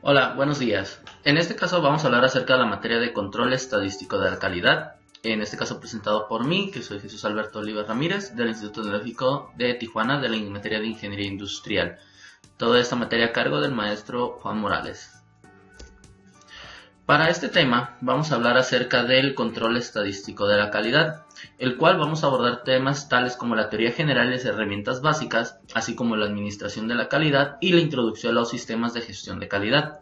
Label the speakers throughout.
Speaker 1: Hola, buenos días. En este caso vamos a hablar acerca de la materia de control estadístico de la calidad. En este caso presentado por mí, que soy Jesús Alberto Oliva Ramírez, del Instituto Tecnológico de Tijuana, de la materia de Ingeniería Industrial. Toda esta materia a cargo del maestro Juan Morales. Para este tema vamos a hablar acerca del control estadístico de la calidad, el cual vamos a abordar temas tales como la teoría general y las herramientas básicas, así como la administración de la calidad y la introducción a los sistemas de gestión de calidad.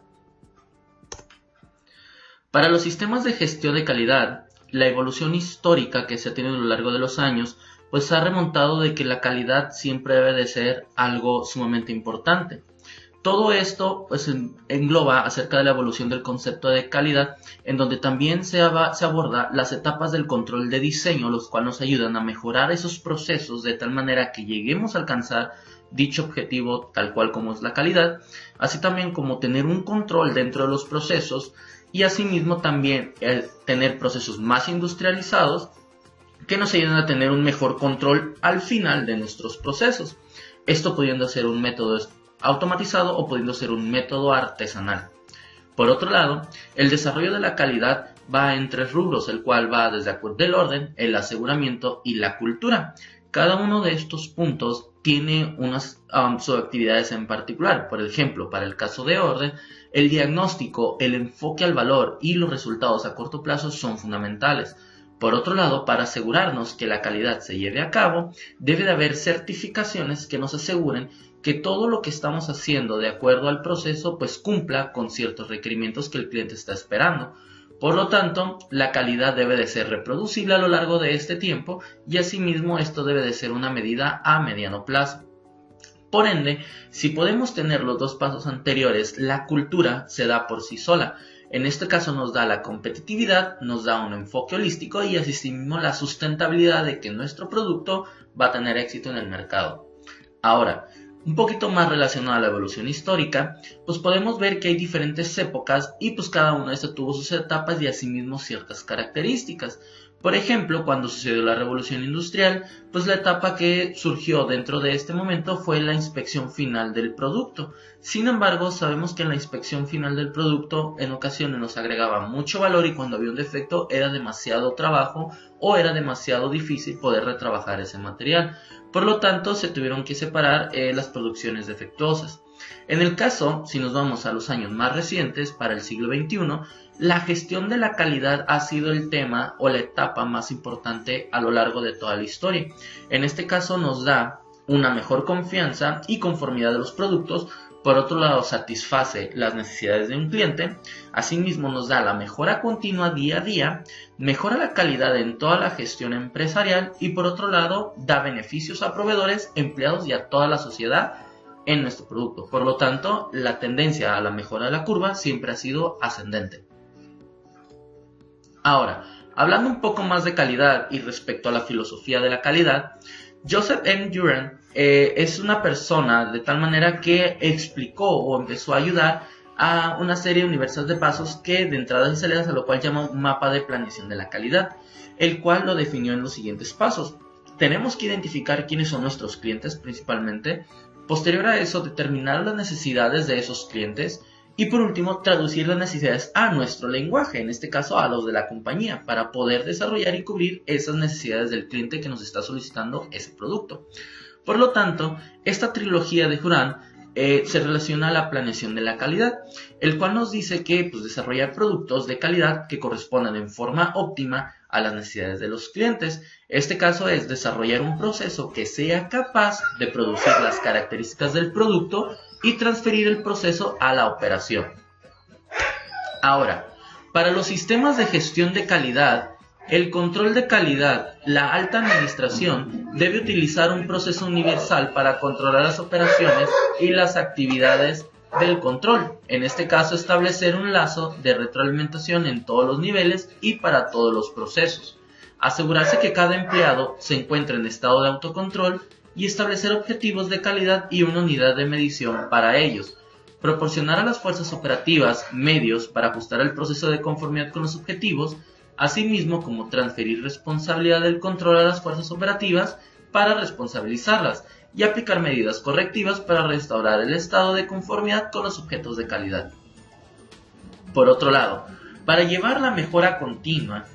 Speaker 1: Para los sistemas de gestión de calidad, la evolución histórica que se ha tenido a lo largo de los años, pues ha remontado de que la calidad siempre debe de ser algo sumamente importante. Todo esto pues engloba acerca de la evolución del concepto de calidad, en donde también se aborda las etapas del control de diseño, los cuales nos ayudan a mejorar esos procesos de tal manera que lleguemos a alcanzar dicho objetivo tal cual como es la calidad, así también como tener un control dentro de los procesos y asimismo también tener procesos más industrializados que nos ayuden a tener un mejor control al final de nuestros procesos. Esto pudiendo ser un método automatizado o pudiendo ser un método artesanal. Por otro lado, el desarrollo de la calidad va en tres rubros, el cual va desde el orden, el aseguramiento y la cultura. Cada uno de estos puntos tiene unas subactividades en particular. Por ejemplo, para el caso de orden, el diagnóstico, el enfoque al valor y los resultados a corto plazo son fundamentales. Por otro lado, para asegurarnos que la calidad se lleve a cabo, debe de haber certificaciones que nos aseguren que todo lo que estamos haciendo de acuerdo al proceso pues cumpla con ciertos requerimientos que el cliente está esperando. Por lo tanto, la calidad debe de ser reproducible a lo largo de este tiempo y asimismo esto debe de ser una medida a mediano plazo. Por ende, si podemos tener los dos pasos anteriores, la cultura se da por sí sola. En este caso nos da la competitividad, nos da un enfoque holístico y asimismo la sustentabilidad de que nuestro producto va a tener éxito en el mercado. Ahora, un poquito más relacionado a la evolución histórica, pues podemos ver que hay diferentes épocas y pues cada una de estas tuvo sus etapas y asimismo ciertas características. Por ejemplo, cuando sucedió la revolución industrial, pues la etapa que surgió dentro de este momento fue la inspección final del producto. Sin embargo, sabemos que en la inspección final del producto en ocasiones nos agregaba mucho valor y cuando había un defecto era demasiado trabajo o era demasiado difícil poder retrabajar ese material. Por lo tanto, se tuvieron que separar las producciones defectuosas. En el caso, si nos vamos a los años más recientes, para el siglo XXI, la gestión de la calidad ha sido el tema o la etapa más importante a lo largo de toda la historia. En este caso nos da una mejor confianza y conformidad de los productos. Por otro lado, satisface las necesidades de un cliente. Asimismo, nos da la mejora continua día a día, mejora la calidad en toda la gestión empresarial y por otro lado, da beneficios a proveedores, empleados y a toda la sociedad en nuestro producto. Por lo tanto, la tendencia a la mejora de la curva siempre ha sido ascendente. Ahora, hablando un poco más de calidad y respecto a la filosofía de la calidad, Joseph M. Juran es una persona de tal manera que explicó o empezó a ayudar a una serie universal de pasos que de entradas y salidas a lo cual llama un mapa de planeación de la calidad, el cual lo definió en los siguientes pasos. Tenemos que identificar quiénes son nuestros clientes principalmente, posterior a eso determinar las necesidades de esos clientes y por último traducir las necesidades a nuestro lenguaje, en este caso a los de la compañía, para poder desarrollar y cubrir esas necesidades del cliente que nos está solicitando ese producto. Por lo tanto, esta trilogía de Juran se relaciona a la planeación de la calidad, el cual nos dice que desarrollar productos de calidad que correspondan en forma óptima a las necesidades de los clientes. Este caso es desarrollar un proceso que sea capaz de producir las características del producto y transferir el proceso a la operación. Ahora, para los sistemas de gestión de calidad, el control de calidad, la alta administración, debe utilizar un proceso universal para controlar las operaciones y las actividades del control. En este caso, establecer un lazo de retroalimentación en todos los niveles y para todos los procesos. Asegurarse que cada empleado se encuentre en estado de autocontrol y establecer objetivos de calidad y una unidad de medición para ellos. Proporcionar a las fuerzas operativas medios para ajustar el proceso de conformidad con los objetivos, asimismo como transferir responsabilidad del control a las fuerzas operativas para responsabilizarlas y aplicar medidas correctivas para restaurar el estado de conformidad con los objetos de calidad. Por otro lado, para llevar la mejora continua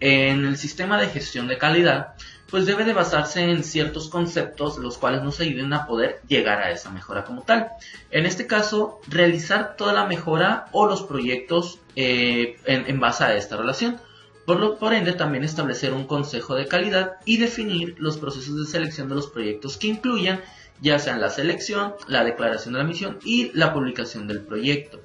Speaker 1: en el sistema de gestión de calidad, pues debe de basarse en ciertos conceptos los cuales nos ayuden a poder llegar a esa mejora como tal. En este caso, realizar toda la mejora o los proyectos en base a esta relación. Por ende, también establecer un consejo de calidad y definir los procesos de selección de los proyectos que incluyan ya sean la selección, la declaración de la misión y la publicación del proyecto.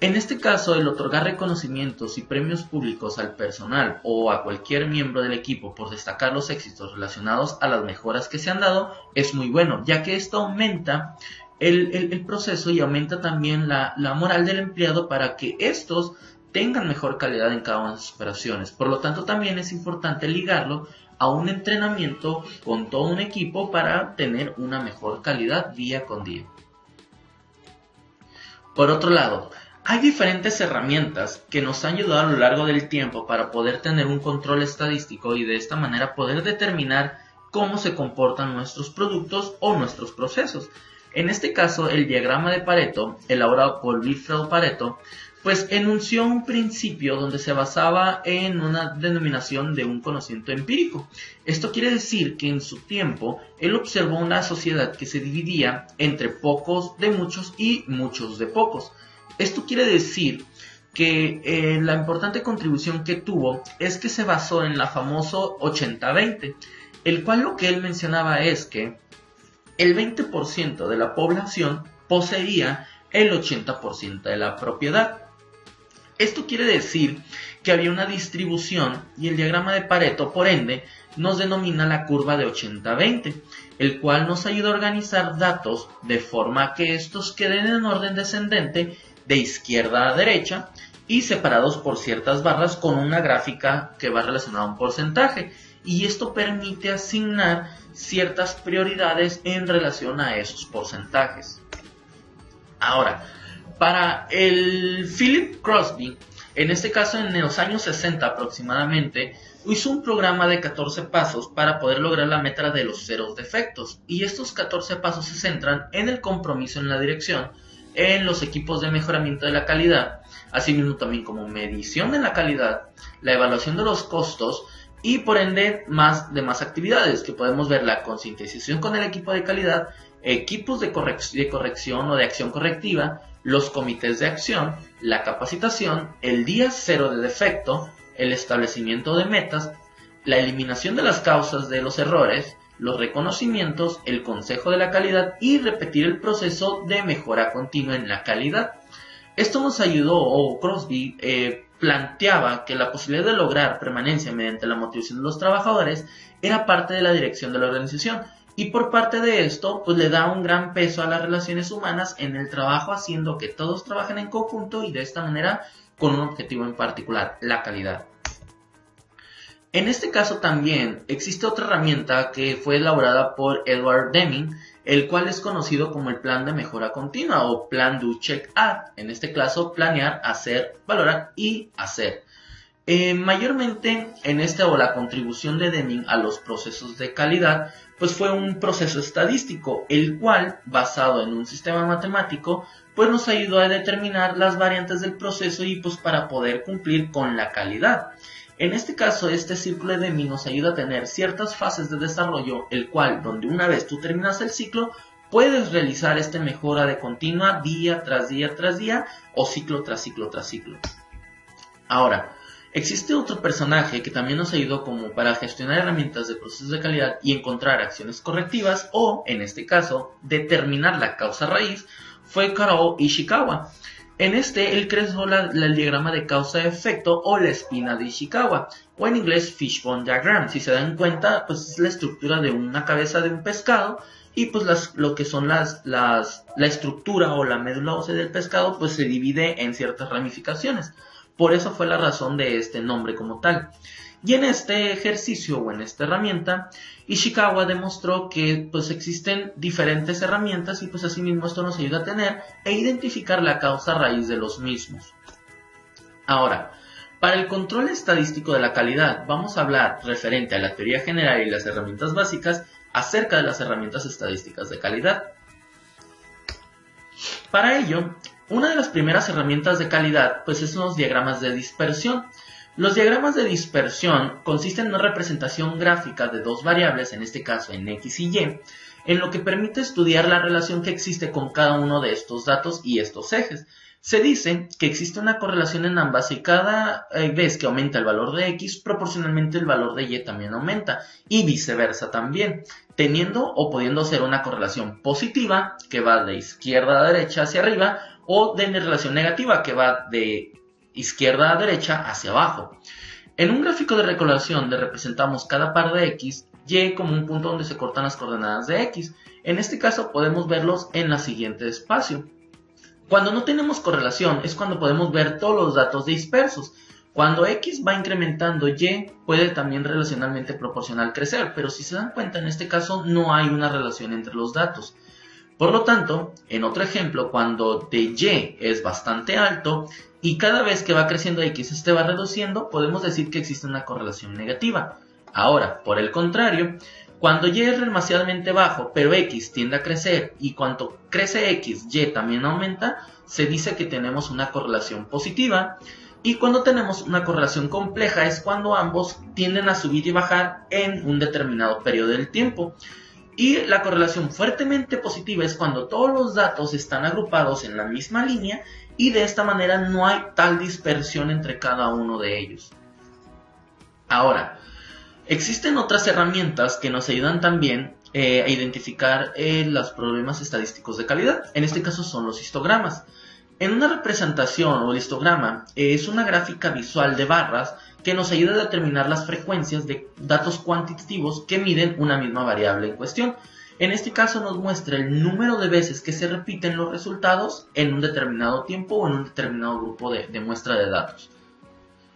Speaker 1: En este caso, el otorgar reconocimientos y premios públicos al personal o a cualquier miembro del equipo por destacar los éxitos relacionados a las mejoras que se han dado es muy bueno, ya que esto aumenta el proceso y aumenta también la moral del empleado para que estos tengan mejor calidad en cada una de sus operaciones. Por lo tanto, también es importante ligarlo a un entrenamiento con todo un equipo para tener una mejor calidad día con día. Por otro lado, hay diferentes herramientas que nos han ayudado a lo largo del tiempo para poder tener un control estadístico y de esta manera poder determinar cómo se comportan nuestros productos o nuestros procesos. En este caso, el diagrama de Pareto, elaborado por Wilfredo Pareto, pues enunció un principio donde se basaba en una denominación de un conocimiento empírico. Esto quiere decir que en su tiempo él observó una sociedad que se dividía entre pocos de muchos y muchos de pocos. Esto quiere decir que la importante contribución que tuvo es que se basó en la famoso 80-20, el cual lo que él mencionaba es que el 20% de la población poseía el 80% de la propiedad. Esto quiere decir que había una distribución y el diagrama de Pareto, por ende, nos denomina la curva de 80-20, el cual nos ayuda a organizar datos de forma que estos queden en orden descendente de izquierda a derecha y separados por ciertas barras con una gráfica que va relacionada a un porcentaje. Y esto permite asignar ciertas prioridades en relación a esos porcentajes. Ahora, para el Philip Crosby, en este caso en los años 60 aproximadamente, hizo un programa de 14 pasos para poder lograr la meta de los 0 defectos. Y estos 14 pasos se centran en el compromiso en la dirección, en los equipos de mejoramiento de la calidad, asimismo también como medición de la calidad, la evaluación de los costos y por ende más actividades que podemos ver: la concientización con el equipo de calidad, equipos de corrección o de acción correctiva, los comités de acción, la capacitación, el día 0 de defecto, el establecimiento de metas, la eliminación de las causas de los errores, los reconocimientos, el consejo de la calidad y repetir el proceso de mejora continua en la calidad. Esto nos ayudó, o Crosby planteaba que la posibilidad de lograr permanencia mediante la motivación de los trabajadores era parte de la dirección de la organización. Y por parte de esto, pues le da un gran peso a las relaciones humanas en el trabajo, haciendo que todos trabajen en conjunto y de esta manera con un objetivo en particular, la calidad. En este caso también existe otra herramienta que fue elaborada por Edward Deming, el cual es conocido como el plan de mejora continua o plan do check add. En este caso, planear, hacer, valorar y hacer. Mayormente en la contribución de Deming a los procesos de calidad, pues fue un proceso estadístico, el cual, basado en un sistema matemático, pues nos ayudó a determinar las variantes del proceso y pues para poder cumplir con la calidad. En este caso, este círculo de Deming nos ayuda a tener ciertas fases de desarrollo, el cual, donde una vez tú terminas el ciclo, puedes realizar esta mejora de continua día tras día tras día o ciclo tras ciclo tras ciclo. Ahora, existe otro personaje que también nos ayudó como para gestionar herramientas de procesos de calidad y encontrar acciones correctivas o, en este caso, determinar la causa raíz, fue Karao Ishikawa. En él creó el diagrama de causa-efecto o la espina de Ishikawa, o en inglés Fishbone Diagram. Si se dan cuenta, pues es la estructura de una cabeza de un pescado y pues lo que son la estructura o la médula ósea del pescado pues se divide en ciertas ramificaciones. Por eso fue la razón de este nombre como tal. Y en este ejercicio o en esta herramienta, Ishikawa demostró que pues existen diferentes herramientas y pues asimismo esto nos ayuda a tener e identificar la causa raíz de los mismos. Ahora, para el control estadístico de la calidad vamos a hablar referente a la teoría general y las herramientas básicas acerca de las herramientas estadísticas de calidad. Para ello, Una de las primeras herramientas de calidad pues son los diagramas de dispersión. Los diagramas de dispersión consisten en una representación gráfica de dos variables, en este caso en X y Y, en lo que permite estudiar la relación que existe con cada uno de estos datos y estos ejes. Se dice que existe una correlación en ambas y cada vez que aumenta el valor de X, proporcionalmente el valor de Y también aumenta, y viceversa también, teniendo o pudiendo ser una correlación positiva, que va de izquierda a derecha hacia arriba, o de relación negativa, que va de izquierda a derecha hacia abajo. En un gráfico de correlación representamos cada par de X, Y como un punto donde se cortan las coordenadas de X. En este caso podemos verlos en el siguiente espacio. Cuando no tenemos correlación es cuando podemos ver todos los datos dispersos. Cuando X va incrementando, Y puede también relacionalmente proporcional crecer, pero si se dan cuenta en este caso no hay una relación entre los datos. Por lo tanto, en otro ejemplo, cuando de Y es bastante alto y cada vez que va creciendo X este va reduciendo, podemos decir que existe una correlación negativa. Ahora, por el contrario, cuando Y es demasiadamente bajo, pero X tiende a crecer y cuando crece X, Y también aumenta, se dice que tenemos una correlación positiva. Y cuando tenemos una correlación compleja es cuando ambos tienden a subir y bajar en un determinado periodo del tiempo. Y la correlación fuertemente positiva es cuando todos los datos están agrupados en la misma línea y de esta manera no hay tal dispersión entre cada uno de ellos. Ahora, existen otras herramientas que nos ayudan también a identificar los problemas estadísticos de calidad. En este caso son los histogramas. En una representación o histograma es una gráfica visual de barras que nos ayuda a determinar las frecuencias de datos cuantitativos que miden una misma variable en cuestión. En este caso nos muestra el número de veces que se repiten los resultados en un determinado tiempo o en un determinado grupo de muestra de datos.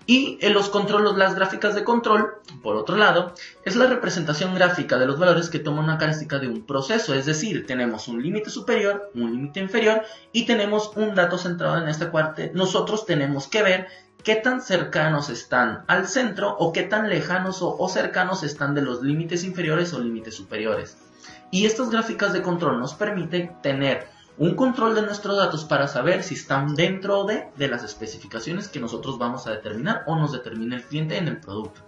Speaker 1: Y en las gráficas de control, por otro lado, es la representación gráfica de los valores que toma una característica de un proceso, es decir, tenemos un límite superior, un límite inferior y tenemos un dato centrado en esta parte. Nosotros tenemos que ver qué tan cercanos están al centro o qué tan lejanos o cercanos están de los límites inferiores o límites superiores. Y estas gráficas de control nos permiten tener un control de nuestros datos para saber si están dentro de las especificaciones que nosotros vamos a determinar o nos determina el cliente en el producto.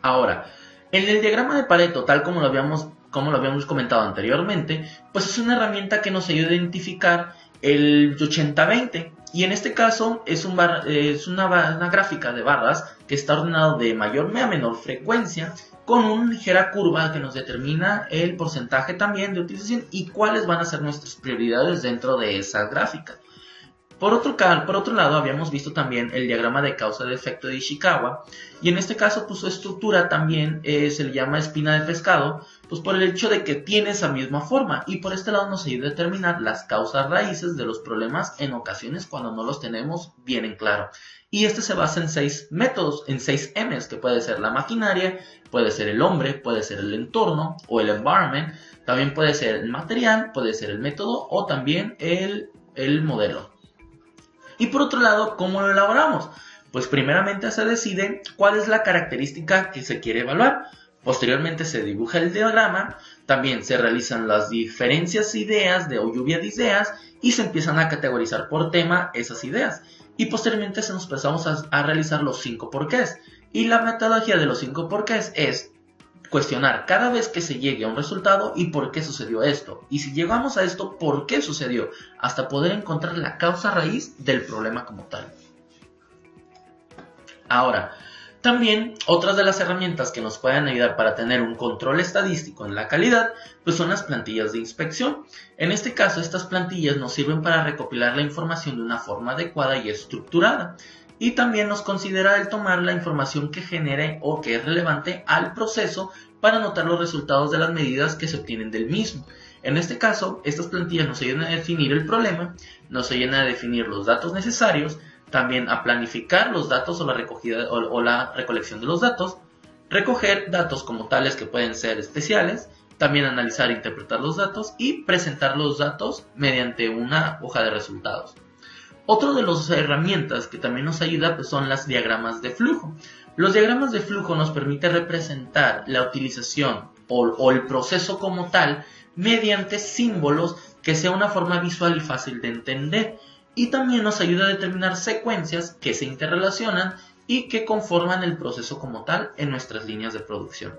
Speaker 1: Ahora, en el diagrama de Pareto, tal como lo habíamos comentado anteriormente, pues es una herramienta que nos ayuda a identificar el 80-20 y en este caso es una gráfica de barras que está ordenado de mayor a menor frecuencia con una ligera curva que nos determina el porcentaje también de utilización y cuáles van a ser nuestras prioridades dentro de esa gráfica. Por otro lado, habíamos visto también el diagrama de causa de efecto de Ishikawa y en este caso pues, su estructura también se le llama espina de pescado, pues por el hecho de que tiene esa misma forma y por este lado nos ayuda a determinar las causas raíces de los problemas en ocasiones cuando no los tenemos bien en claro. Y este se basa en 6 métodos, en 6 M's, que puede ser la maquinaria, puede ser el hombre, puede ser el entorno o el environment, también puede ser el material, puede ser el método o también el modelo. Y por otro lado, ¿cómo lo elaboramos? Pues primeramente se decide cuál es la característica que se quiere evaluar. Posteriormente se dibuja el diagrama, también se realizan las diferencias ideas o lluvia de ideas y se empiezan a categorizar por tema esas ideas. Y posteriormente nos empezamos a realizar los 5 porqués. Y la metodología de los 5 porqués es cuestionar cada vez que se llegue a un resultado y por qué sucedió esto. Y si llegamos a esto, ¿por qué sucedió? Hasta poder encontrar la causa raíz del problema como tal. Ahora, también otras de las herramientas que nos pueden ayudar para tener un control estadístico en la calidad, pues son las plantillas de inspección. En este caso, estas plantillas nos sirven para recopilar la información de una forma adecuada y estructurada. Y también nos considera el tomar la información que genere o que es relevante al proceso para anotar los resultados de las medidas que se obtienen del mismo. En este caso, estas plantillas nos ayudan a definir el problema, nos ayudan a definir los datos necesarios, también a planificar los datos o la recogida o la recolección de los datos, recoger datos como tales que pueden ser especiales, también analizar e interpretar los datos y presentar los datos mediante una hoja de resultados. Otra de las herramientas que también nos ayuda pues, son los diagramas de flujo. Los diagramas de flujo nos permiten representar la utilización o el proceso como tal mediante símbolos que sea una forma visual y fácil de entender. Y también nos ayuda a determinar secuencias que se interrelacionan y que conforman el proceso como tal en nuestras líneas de producción.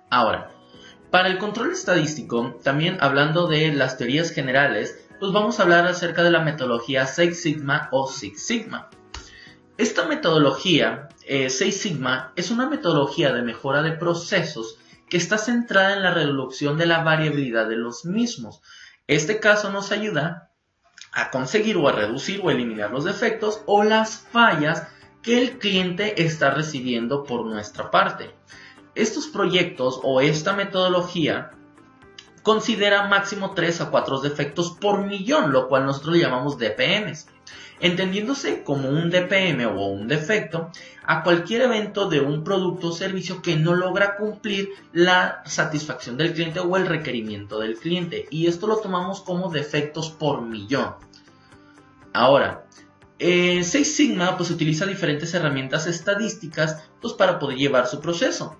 Speaker 1: Ahora, para el control estadístico, también hablando de las teorías generales, pues vamos a hablar acerca de la metodología Six Sigma o Six Sigma. Esta metodología, Six Sigma, es una metodología de mejora de procesos que está centrada en la reducción de la variabilidad de los mismos. Este caso nos ayuda a conseguir o a reducir o eliminar los defectos o las fallas que el cliente está recibiendo por nuestra parte. Estos proyectos o esta metodología considera máximo 3 a 4 defectos por millón, lo cual nosotros le llamamos DPMs, entendiéndose como un DPM o un defecto a cualquier evento de un producto o servicio que no logra cumplir la satisfacción del cliente o el requerimiento del cliente, y esto lo tomamos como defectos por millón. Ahora, Six Sigma pues utiliza diferentes herramientas estadísticas pues para poder llevar su proceso,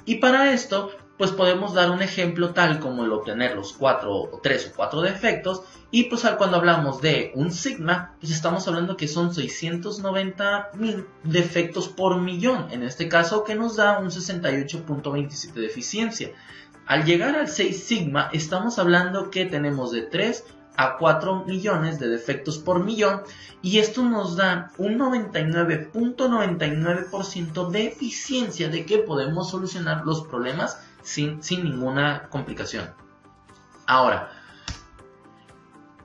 Speaker 1: y para esto pues podemos dar un ejemplo tal como el obtener los 3 o 4 defectos, y pues cuando hablamos de un sigma pues estamos hablando que son 690,000 defectos por millón, en este caso, que nos da un 68.27 de eficiencia. Al llegar al 6 sigma estamos hablando que tenemos de 3 a 4 millones de defectos por millón, y esto nos da un 99.99% de eficiencia de que podemos solucionar los problemas sin ninguna complicación. Ahora,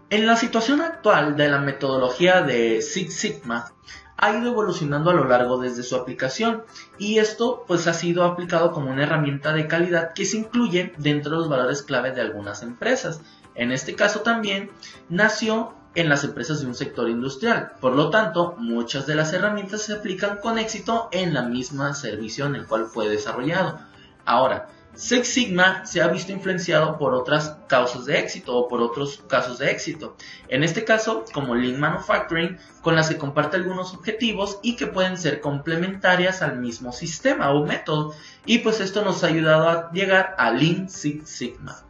Speaker 1: en la situación actual de la metodología de Six Sigma ha ido evolucionando a lo largo desde su aplicación, y esto pues ha sido aplicado como una herramienta de calidad que se incluye dentro de los valores clave de algunas empresas. En este caso también nació en las empresas de un sector industrial, por lo tanto muchas de las herramientas se aplican con éxito en la misma servicio en el cual fue desarrollado. Ahora, Six Sigma se ha visto influenciado por otras causas de éxito o por otros casos de éxito. En este caso, como Lean Manufacturing, con las que comparte algunos objetivos y que pueden ser complementarias al mismo sistema o método. Y pues esto nos ha ayudado a llegar a Lean Six Sigma.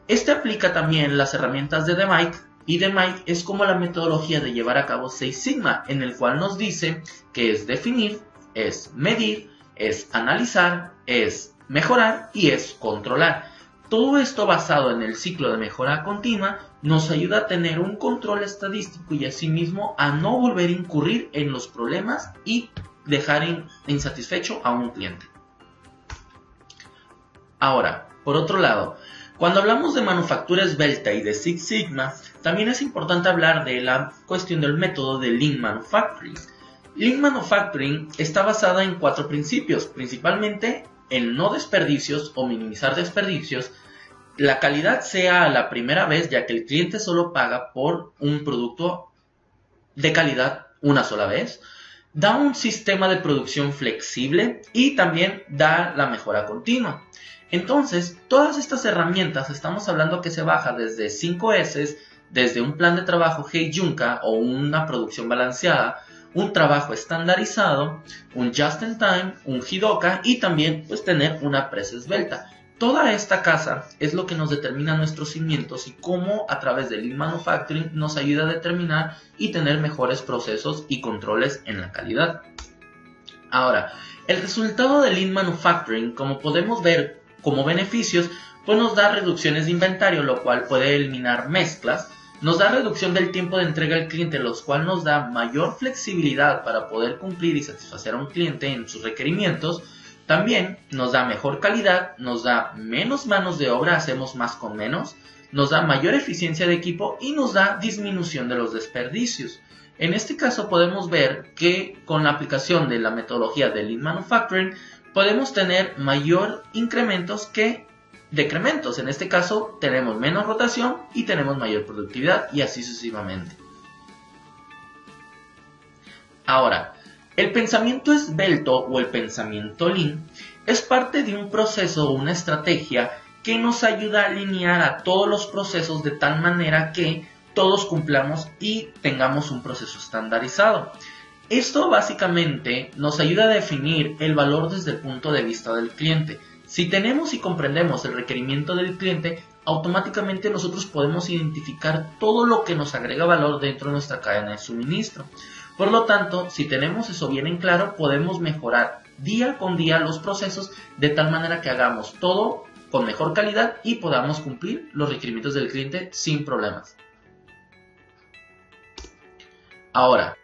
Speaker 1: Este aplica también las herramientas de DMAIC, y DMAIC es como la metodología de llevar a cabo Six Sigma, en el cual nos dice que es definir, es medir, es analizar, es mejorar y es controlar. Todo esto basado en el ciclo de mejora continua nos ayuda a tener un control estadístico y asimismo a no volver a incurrir en los problemas y dejar insatisfecho a un cliente. Ahora, por otro lado, cuando hablamos de manufactura esbelta y de Six Sigma, también es importante hablar de la cuestión del método de Lean Manufacturing. Lean Manufacturing está basada en 4 principios, principalmente el no desperdicios o minimizar desperdicios, la calidad sea a la primera vez, ya que el cliente solo paga por un producto de calidad una sola vez, da un sistema de producción flexible y también da la mejora continua. Entonces, todas estas herramientas estamos hablando que se baja desde 5 S, desde un plan de trabajo Heijunka o una producción balanceada, un trabajo estandarizado, un just in time, un Jidoka y también pues tener una presa esbelta. Toda esta casa es lo que nos determina nuestros cimientos y cómo a través del Lean Manufacturing nos ayuda a determinar y tener mejores procesos y controles en la calidad. Ahora, el resultado del Lean Manufacturing, como podemos ver como beneficios, pues nos da reducciones de inventario, lo cual puede eliminar mezclas. Nos da reducción del tiempo de entrega al cliente, lo cual nos da mayor flexibilidad para poder cumplir y satisfacer a un cliente en sus requerimientos. También nos da mejor calidad, nos da menos manos de obra, hacemos más con menos, nos da mayor eficiencia de equipo y nos da disminución de los desperdicios. En este caso podemos ver que con la aplicación de la metodología de Lean Manufacturing podemos tener mayor incrementos que decrementos. En este caso tenemos menos rotación y tenemos mayor productividad y así sucesivamente. Ahora, el pensamiento esbelto o el pensamiento Lean es parte de un proceso o una estrategia que nos ayuda a alinear a todos los procesos de tal manera que todos cumplamos y tengamos un proceso estandarizado. Esto básicamente nos ayuda a definir el valor desde el punto de vista del cliente, Si tenemos y comprendemos el requerimiento del cliente, automáticamente nosotros podemos identificar todo lo que nos agrega valor dentro de nuestra cadena de suministro. Por lo tanto, si tenemos eso bien en claro, podemos mejorar día con día los procesos de tal manera que hagamos todo con mejor calidad y podamos cumplir los requerimientos del cliente sin problemas. Ahora,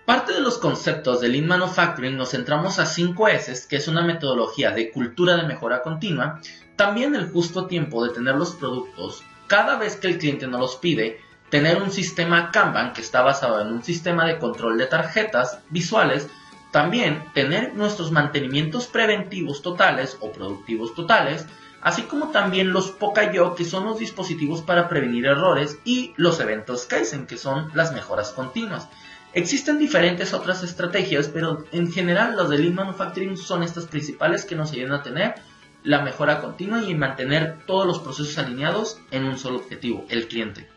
Speaker 1: parte de los conceptos de Lean Manufacturing nos centramos a 5S, que es una metodología de cultura de mejora continua, también el justo tiempo de tener los productos cada vez que el cliente nos los pide, tener un sistema Kanban que está basado en un sistema de control de tarjetas visuales, también tener nuestros mantenimientos preventivos totales o productivos totales, así como también los Pokayo, que son los dispositivos para prevenir errores, y los eventos Kaizen, que son las mejoras continuas. Existen diferentes otras estrategias, pero en general los de Lean Manufacturing son estas principales que nos ayudan a tener la mejora continua y mantener todos los procesos alineados en un solo objetivo, el cliente.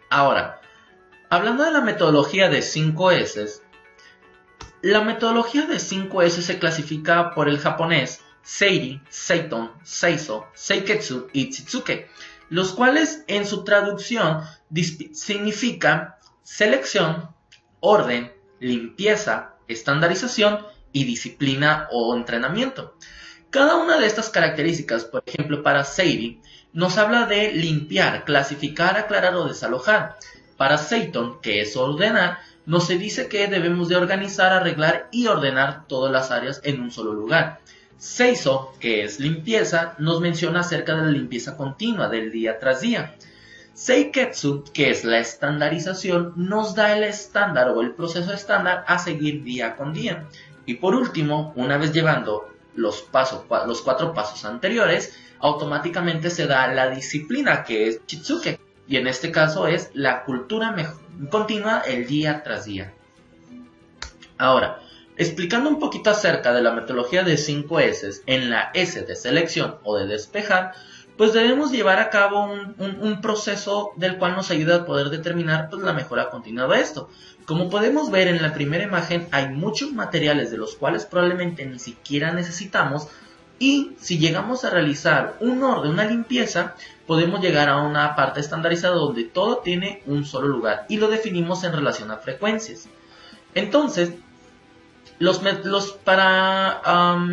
Speaker 1: Ahora, hablando de la metodología de 5S, la metodología de 5S se clasifica por el japonés Seiri, Seiton, Seiso, Seiketsu y Chitsuke, los cuales en su traducción significan selección, orden, limpieza, estandarización y disciplina o entrenamiento. Cada una de estas características, por ejemplo para Seiri, nos habla de limpiar, clasificar, aclarar o desalojar. Para Seiton, que es ordenar, nos se dice que debemos de organizar, arreglar y ordenar todas las áreas en un solo lugar. Seiso, que es limpieza, nos menciona acerca de la limpieza continua del día tras día. Seiketsu, que es la estandarización, nos da el estándar o el proceso estándar a seguir día con día. Y por último, una vez llevando los 4 pasos anteriores, automáticamente se da la disciplina, que es Chitsuke, y en este caso es la cultura continua el día tras día. Ahora, explicando un poquito acerca de la metodología de 5S, en la S de selección o de despejar, pues debemos llevar a cabo un proceso del cual nos ayuda a poder determinar pues, la mejora continua de esto. Como podemos ver en la primera imagen, hay muchos materiales de los cuales probablemente ni siquiera necesitamos, y si llegamos a realizar un orden, una limpieza, podemos llegar a una parte estandarizada donde todo tiene un solo lugar y lo definimos en relación a frecuencias. Entonces, para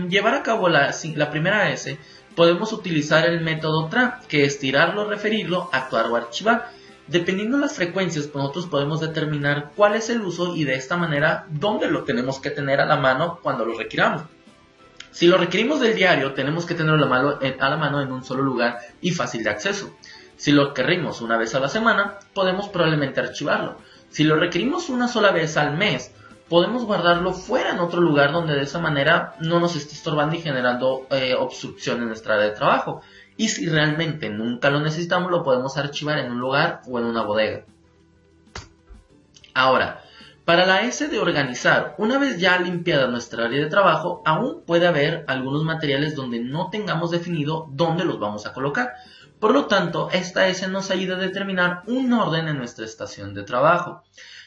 Speaker 1: llevar a cabo la primera S, podemos utilizar el método TRA, que es tirarlo, referirlo, actuar o archivar. Dependiendo de las frecuencias, pues nosotros podemos determinar cuál es el uso y de esta manera dónde lo tenemos que tener a la mano cuando lo requiramos. Si lo requerimos del diario, tenemos que tenerlo a la mano en un solo lugar y fácil de acceso. Si lo requerimos una vez a la semana, podemos probablemente archivarlo. Si lo requerimos una sola vez al mes, podemos guardarlo fuera en otro lugar donde de esa manera no nos esté estorbando y generando obstrucción en nuestra área de trabajo. Y si realmente nunca lo necesitamos, lo podemos archivar en un lugar o en una bodega. Ahora, para la S de organizar, una vez ya limpiada nuestra área de trabajo, aún puede haber algunos materiales donde no tengamos definido dónde los vamos a colocar. Por lo tanto, esta S nos ayuda a determinar un orden en nuestra estación de trabajo.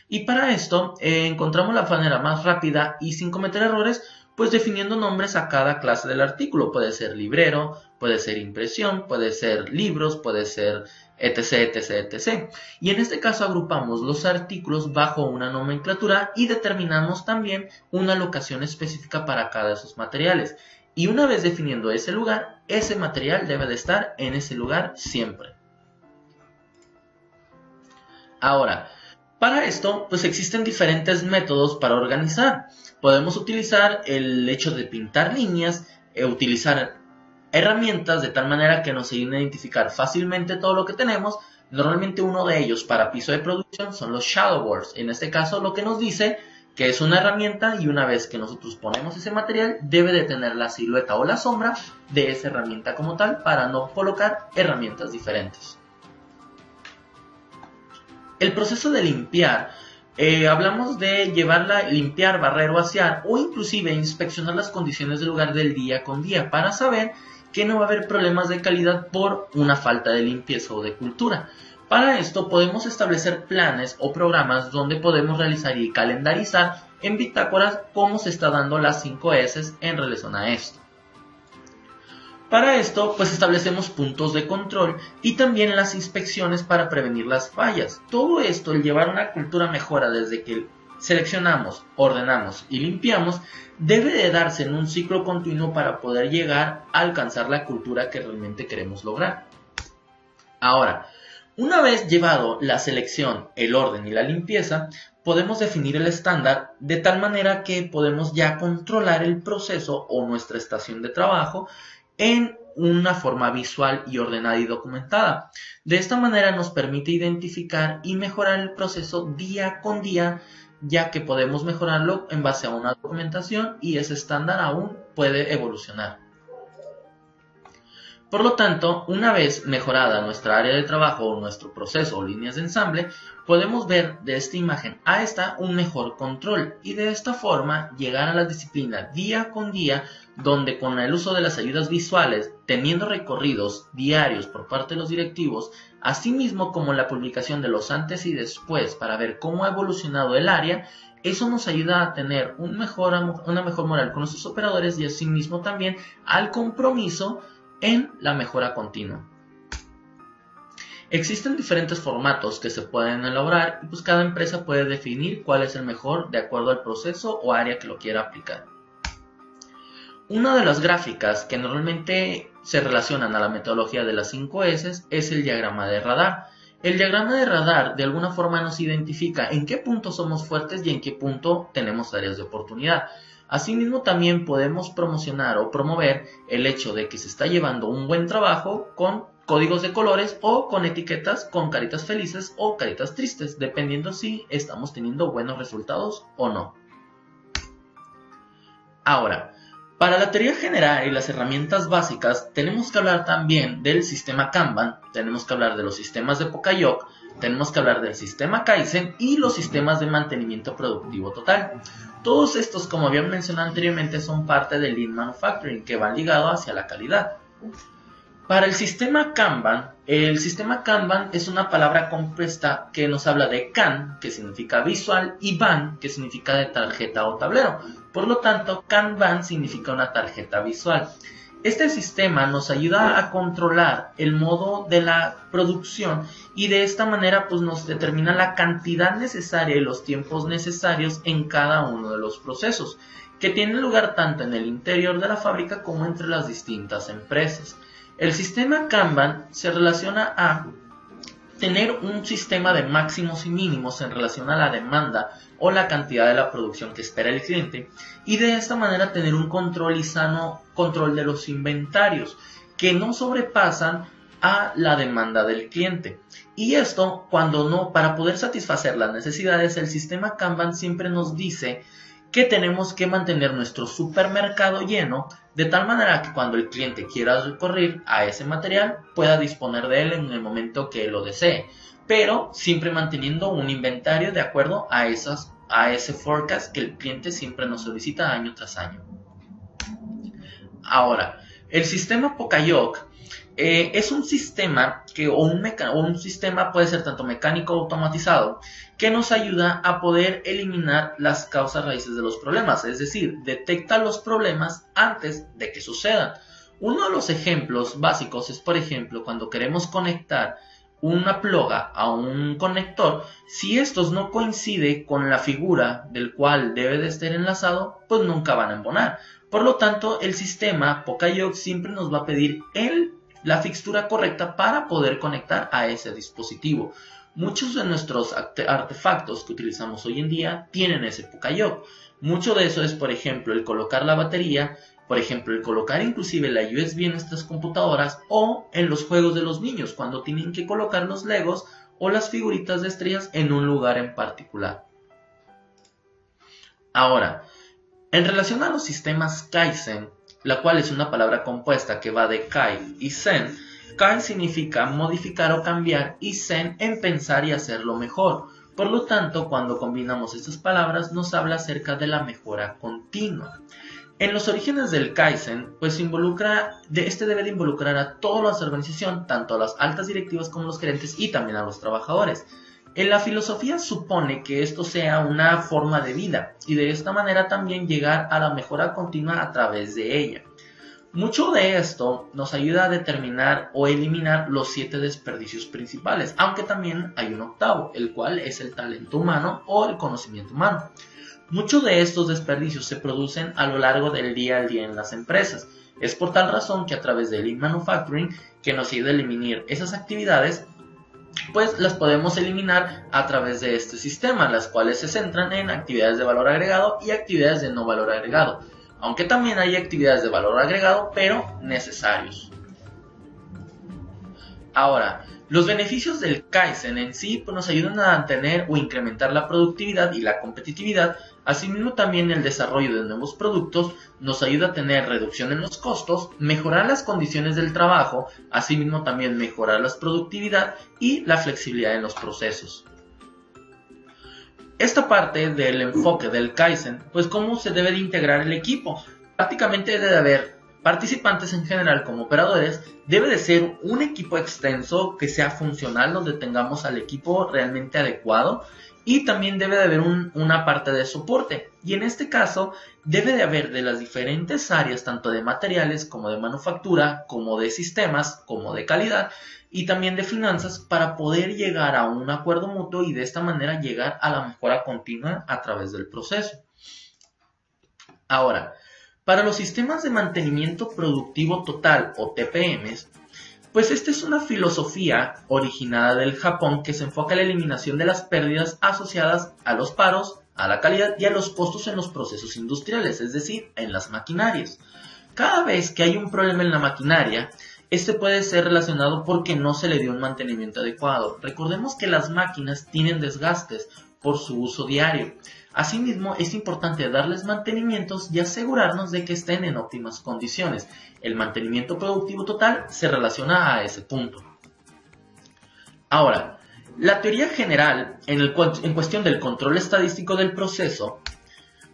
Speaker 1: Y para esto encontramos la manera más rápida y sin cometer errores, pues definiendo nombres a cada clase del artículo. Puede ser librero, puede ser impresión, puede ser libros, puede ser etc, etc, etc. Y en este caso agrupamos los artículos bajo una nomenclatura y determinamos también una locación específica para cada de esos materiales. Y una vez definiendo ese lugar, ese material debe de estar en ese lugar siempre. Ahora, para esto, pues existen diferentes métodos para organizar. Podemos utilizar el hecho de pintar líneas, utilizar herramientas de tal manera que nos ayuden a identificar fácilmente todo lo que tenemos. Normalmente uno de ellos para piso de producción son los shadow boards. En este caso lo que nos dice que es una herramienta y una vez que nosotros ponemos ese material debe de tener la silueta o la sombra de esa herramienta como tal para no colocar herramientas diferentes. El proceso de limpiar, hablamos de limpiar, barrer o asear o inclusive inspeccionar las condiciones del lugar del día con día para saber que no va a haber problemas de calidad por una falta de limpieza o de cultura. Para esto podemos establecer planes o programas donde podemos realizar y calendarizar en bitácoras cómo se está dando las 5 S en relación a esto. Para esto, pues establecemos puntos de control y también las inspecciones para prevenir las fallas. Todo esto, el llevar una cultura mejora desde que seleccionamos, ordenamos y limpiamos, debe de darse en un ciclo continuo para poder llegar a alcanzar la cultura que realmente queremos lograr. Ahora, una vez llevado la selección, el orden y la limpieza, podemos definir el estándar de tal manera que podemos ya controlar el proceso o nuestra estación de trabajo en una forma visual y ordenada y documentada. De esta manera nos permite identificar y mejorar el proceso día con día, ya que podemos mejorarlo en base a una documentación y ese estándar aún puede evolucionar. Por lo tanto, una vez mejorada nuestra área de trabajo o nuestro proceso o líneas de ensamble, podemos ver de esta imagen a esta un mejor control y de esta forma llegar a la disciplina día con día, donde con el uso de las ayudas visuales, teniendo recorridos diarios por parte de los directivos, asimismo como la publicación de los antes y después para ver cómo ha evolucionado el área, eso nos ayuda a tener una mejor moral con nuestros operadores y asimismo también al compromiso en la mejora continua. Existen diferentes formatos que se pueden elaborar y pues cada empresa puede definir cuál es el mejor de acuerdo al proceso o área que lo quiera aplicar. Una de las gráficas que normalmente se relacionan a la metodología de las 5 S es el diagrama de radar. El diagrama de radar de alguna forma nos identifica en qué punto somos fuertes y en qué punto tenemos áreas de oportunidad. Asimismo, también podemos promocionar o promover el hecho de que se está llevando un buen trabajo con códigos de colores o con etiquetas con caritas felices o caritas tristes, dependiendo si estamos teniendo buenos resultados o no. Ahora, para la teoría general y las herramientas básicas, tenemos que hablar también del sistema Kanban, tenemos que hablar de los sistemas de Pokayok, tenemos que hablar del sistema Kaizen y los sistemas de mantenimiento productivo total. Todos estos, como había mencionado anteriormente, son parte del Lean Manufacturing, que van ligados hacia la calidad. Para el sistema Kanban es una palabra compuesta que nos habla de Kan, que significa visual, y Ban, que significa de tarjeta o tablero. Por lo tanto, Kanban significa una tarjeta visual. Este sistema nos ayuda a controlar el modo de la producción y de esta manera pues nos determina la cantidad necesaria y los tiempos necesarios en cada uno de los procesos, que tienen lugar tanto en el interior de la fábrica como entre las distintas empresas. El sistema Kanban se relaciona a tener un sistema de máximos y mínimos en relación a la demanda o la cantidad de la producción que espera el cliente y de esta manera tener un control y sano control de los inventarios que no sobrepasan a la demanda del cliente. Y esto, para poder satisfacer las necesidades, el sistema Kanban siempre nos dice que tenemos que mantener nuestro supermercado lleno de tal manera que cuando el cliente quiera recurrir a ese material pueda disponer de él en el momento que lo desee, pero siempre manteniendo un inventario de acuerdo a ese forecast que el cliente siempre nos solicita año tras año. Ahora, el sistema Pokayok es un sistema un sistema puede ser tanto mecánico o automatizado que nos ayuda a poder eliminar las causas raíces de los problemas, es decir, detecta los problemas antes de que sucedan. Uno de los ejemplos básicos es, por ejemplo, cuando queremos conectar una ploga a un conector, si estos no coinciden con la figura del cual debe de estar enlazado, pues nunca van a embonar. Por lo tanto, el sistema Pokayok siempre nos va a pedir la fixtura correcta para poder conectar a ese dispositivo. Muchos de nuestros artefactos que utilizamos hoy en día tienen ese Pokayok. Mucho de eso es, por ejemplo, el colocar la batería, por ejemplo, el colocar inclusive la USB en nuestras computadoras o en los juegos de los niños cuando tienen que colocar los Legos o las figuritas de estrellas en un lugar en particular. Ahora, en relación a los sistemas Kaizen, la cual es una palabra compuesta que va de Kai y Zen. Kai significa modificar o cambiar y Zen en pensar y hacerlo mejor. Por lo tanto, cuando combinamos estas palabras nos habla acerca de la mejora continua. En los orígenes del Kaizen, pues debe de involucrar a toda la organización, tanto a las altas directivas como a los gerentes y también a los trabajadores. En la filosofía supone que esto sea una forma de vida y de esta manera también llegar a la mejora continua a través de ella. Mucho de esto nos ayuda a determinar o eliminar los 7 desperdicios principales, aunque también hay un octavo, el cual es el talento humano o el conocimiento humano. Muchos de estos desperdicios se producen a lo largo del día a día en las empresas. Es por tal razón que a través del Lean Manufacturing, que nos ayuda a eliminar esas actividades, pues las podemos eliminar a través de este sistema, las cuales se centran en actividades de valor agregado y actividades de no valor agregado, aunque también hay actividades de valor agregado, pero necesarios. Ahora, los beneficios del Kaizen en sí pues, nos ayudan a mantener o incrementar la productividad y la competitividad. Asimismo, también el desarrollo de nuevos productos nos ayuda a tener reducción en los costos, mejorar las condiciones del trabajo, asimismo también mejorar la productividad y la flexibilidad en los procesos. Esta parte del enfoque del Kaizen, pues cómo se debe de integrar el equipo. Prácticamente debe de haber participantes en general como operadores, debe de ser un equipo extenso que sea funcional, donde tengamos al equipo realmente adecuado, y también debe de haber una parte de soporte. Y en este caso debe de haber de las diferentes áreas, tanto de materiales como de manufactura, como de sistemas, como de calidad y también de finanzas, para poder llegar a un acuerdo mutuo y de esta manera llegar a la mejora continua a través del proceso. Ahora, para los sistemas de mantenimiento productivo total o TPMs, pues esta es una filosofía originada del Japón que se enfoca en la eliminación de las pérdidas asociadas a los paros, a la calidad y a los costos en los procesos industriales, es decir, en las maquinarias. Cada vez que hay un problema en la maquinaria, este puede ser relacionado porque no se le dio un mantenimiento adecuado. Recordemos que las máquinas tienen desgastes por su uso diario. Asimismo, es importante darles mantenimientos y asegurarnos de que estén en óptimas condiciones. El mantenimiento productivo total se relaciona a ese punto. Ahora, la teoría general en cuestión del control estadístico del proceso,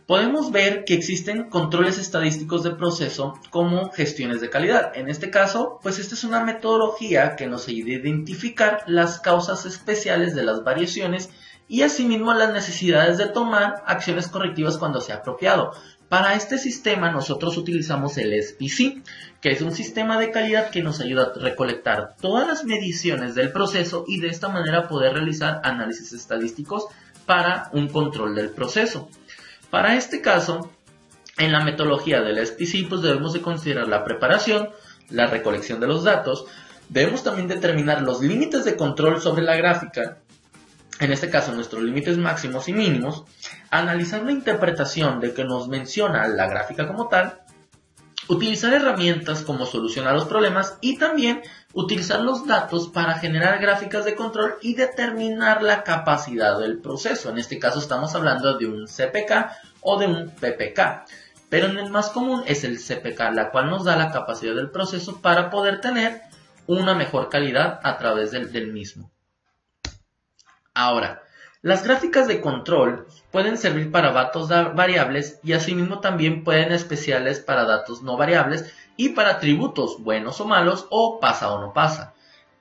Speaker 1: podemos ver que existen controles estadísticos de proceso como gestiones de calidad. En este caso, pues esta es una metodología que nos ayuda a identificar las causas especiales de las variaciones y asimismo las necesidades de tomar acciones correctivas cuando sea apropiado. Para este sistema nosotros utilizamos el SPC, que es un sistema de calidad que nos ayuda a recolectar todas las mediciones del proceso y de esta manera poder realizar análisis estadísticos para un control del proceso. Para este caso, en la metodología del SPC, pues debemos de considerar la preparación, la recolección de los datos, debemos también determinar los límites de control sobre la gráfica, en este caso nuestros límites máximos y mínimos, analizar la interpretación de que nos menciona la gráfica como tal, utilizar herramientas como solucionar los problemas y también utilizar los datos para generar gráficas de control y determinar la capacidad del proceso. En este caso estamos hablando de un CPK o de un PPK, pero el más común es el CPK, la cual nos da la capacidad del proceso para poder tener una mejor calidad a través del mismo. Ahora, las gráficas de control pueden servir para datos variables y asimismo también pueden especiales para datos no variables y para atributos buenos o malos o pasa o no pasa.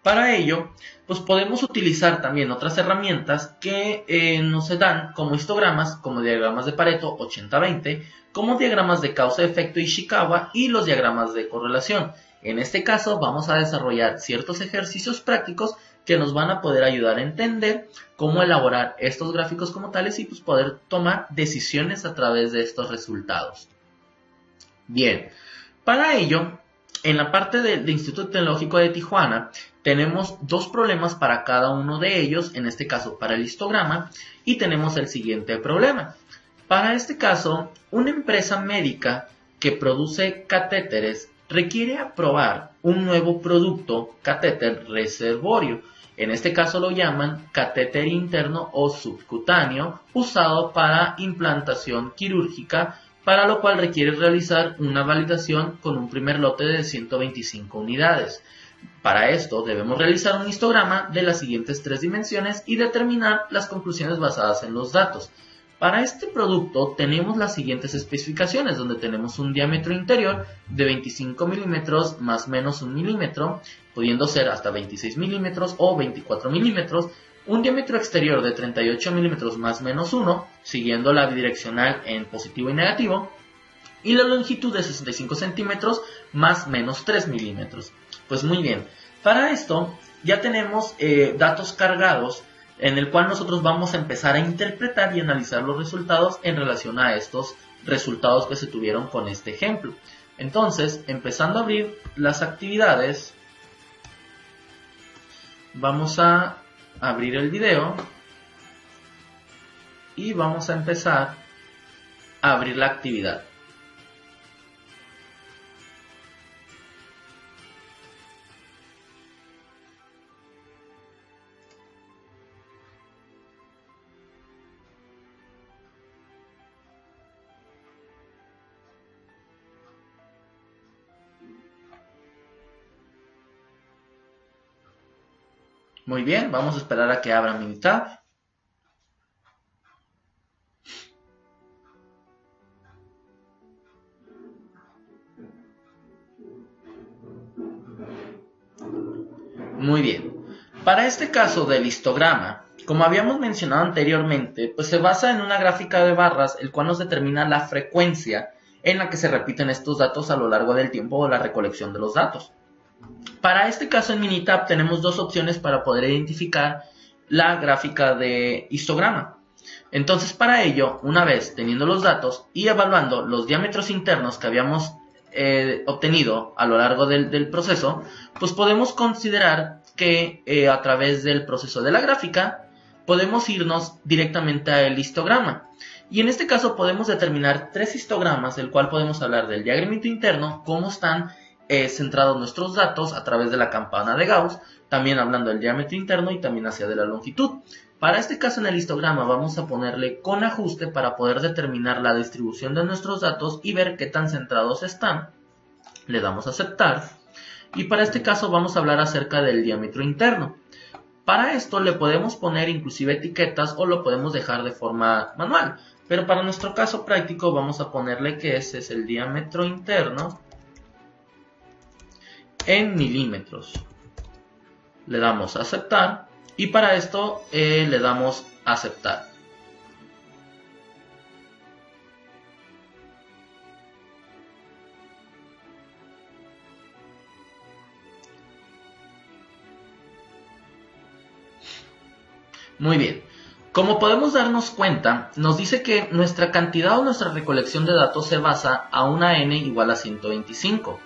Speaker 1: Para ello, pues podemos utilizar también otras herramientas que nos dan como histogramas, como diagramas de Pareto 80-20, como diagramas de causa-efecto Ishikawa y los diagramas de correlación. En este caso vamos a desarrollar ciertos ejercicios prácticos que nos van a poder ayudar a entender cómo elaborar estos gráficos como tales y pues poder tomar decisiones a través de estos resultados. Bien, para ello, en la parte del Instituto Tecnológico de Tijuana, tenemos dos problemas para cada uno de ellos, en este caso para el histograma, y tenemos el siguiente problema. Para este caso, una empresa médica que produce catéteres requiere aprobar un nuevo producto, catéter reservorio. En este caso lo llaman catéter interno o subcutáneo, usado para implantación quirúrgica, para lo cual requiere realizar una validación con un primer lote de 125 unidades. Para esto debemos realizar un histograma de las siguientes 3 dimensiones y determinar las conclusiones basadas en los datos. Para este producto tenemos las siguientes especificaciones, donde tenemos un diámetro interior de 25 milímetros más menos 1 milímetro, pudiendo ser hasta 26 milímetros o 24 milímetros, un diámetro exterior de 38 milímetros más menos 1, siguiendo la bidireccional en positivo y negativo, y la longitud de 65 centímetros más menos 3 milímetros. Pues muy bien, para esto ya tenemos datos cargados en el cual nosotros vamos a empezar a interpretar y analizar los resultados en relación a estos resultados que se tuvieron con este ejemplo. Entonces, empezando a abrir las actividades, vamos a abrir el video y vamos a empezar a abrir la actividad. Muy bien, vamos a esperar a que abra Minitab. Muy bien, para este caso del histograma, como habíamos mencionado anteriormente, pues se basa en una gráfica de barras, el cual nos determina la frecuencia en la que se repiten estos datos a lo largo del tiempo o la recolección de los datos. Para este caso en Minitab tenemos dos opciones para poder identificar la gráfica de histograma. Entonces para ello, una vez teniendo los datos y evaluando los diámetros internos que habíamos obtenido a lo largo del proceso, pues podemos considerar que a través del proceso de la gráfica podemos irnos directamente al histograma. Y en este caso podemos determinar tres histogramas, del cual podemos hablar del diagramito interno, cómo están centrados nuestros datos a través de la campana de Gauss, también hablando del diámetro interno y también hacia de la longitud. Para este caso en el histograma vamos a ponerle con ajuste para poder determinar la distribución de nuestros datos y ver qué tan centrados están. Le damos a aceptar. Y para este caso vamos a hablar acerca del diámetro interno. Para esto le podemos poner inclusive etiquetas o lo podemos dejar de forma manual. Pero para nuestro caso práctico vamos a ponerle que ese es el diámetro interno en milímetros. Le damos a aceptar y para esto le damos a aceptar. Muy bien, como podemos darnos cuenta, nos dice que nuestra cantidad o nuestra recolección de datos se basa a una n igual a 125.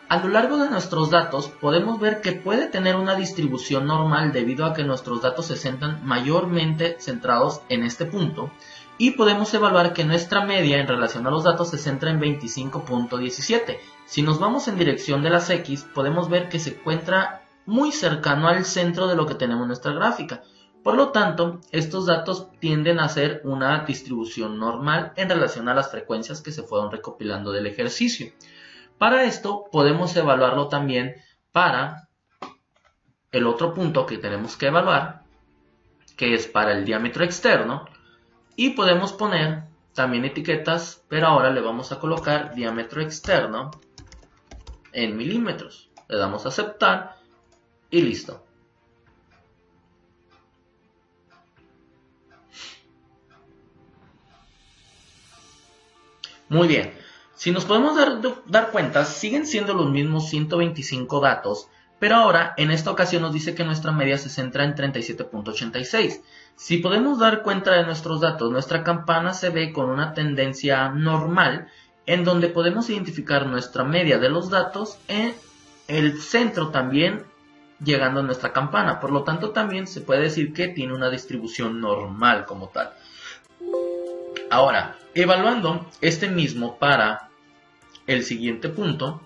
Speaker 1: A lo largo de nuestros datos podemos ver que puede tener una distribución normal debido a que nuestros datos se centran mayormente centrados en este punto y podemos evaluar que nuestra media en relación a los datos se centra en 25.17. Si nos vamos en dirección de las X podemos ver que se encuentra muy cercano al centro de lo que tenemos en nuestra gráfica. Por lo tanto, estos datos tienden a ser una distribución normal en relación a las frecuencias que se fueron recopilando del ejercicio. Para esto podemos evaluarlo también para el otro punto que tenemos que evaluar, que es para el diámetro externo, y podemos poner también etiquetas, pero ahora le vamos a colocar diámetro externo en milímetros. Le damos a aceptar y listo. Muy bien. Si nos podemos dar cuenta, siguen siendo los mismos 125 datos, pero ahora en esta ocasión nos dice que nuestra media se centra en 37.86. Si podemos dar cuenta de nuestros datos, nuestra campana se ve con una tendencia normal, en donde podemos identificar nuestra media de los datos en el centro también llegando a nuestra campana. Por lo tanto, también se puede decir que tiene una distribución normal como tal. Ahora, evaluando este mismo para el siguiente punto,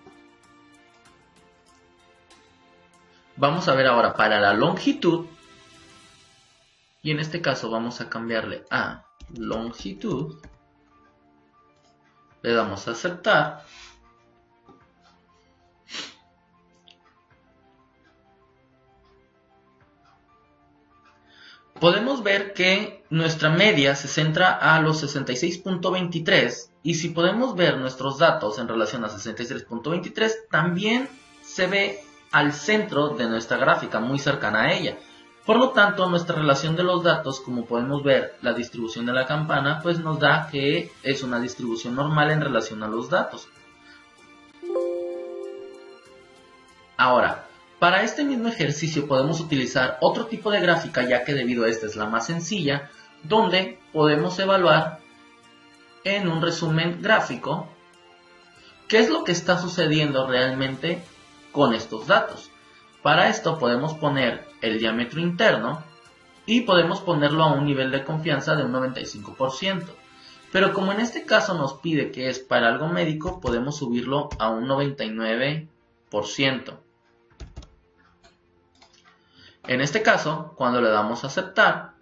Speaker 1: vamos a ver ahora para la longitud, y en este caso vamos a cambiarle a longitud, le damos a aceptar, podemos ver que nuestra media se centra a los 66.23 y si podemos ver nuestros datos en relación a 63.23 también se ve al centro de nuestra gráfica, muy cercana a ella. Por lo tanto, nuestra relación de los datos, como podemos ver, la distribución de la campana, pues nos da que es una distribución normal en relación a los datos. Ahora, para este mismo ejercicio podemos utilizar otro tipo de gráfica, ya que debido a esta es la más sencilla, donde podemos evaluar en un resumen gráfico qué es lo que está sucediendo realmente con estos datos. Para esto podemos poner el diámetro interno y podemos ponerlo a un nivel de confianza de un 95%. Pero como en este caso nos pide que es para algo médico, podemos subirlo a un 99%. En este caso, cuando le damos a aceptar,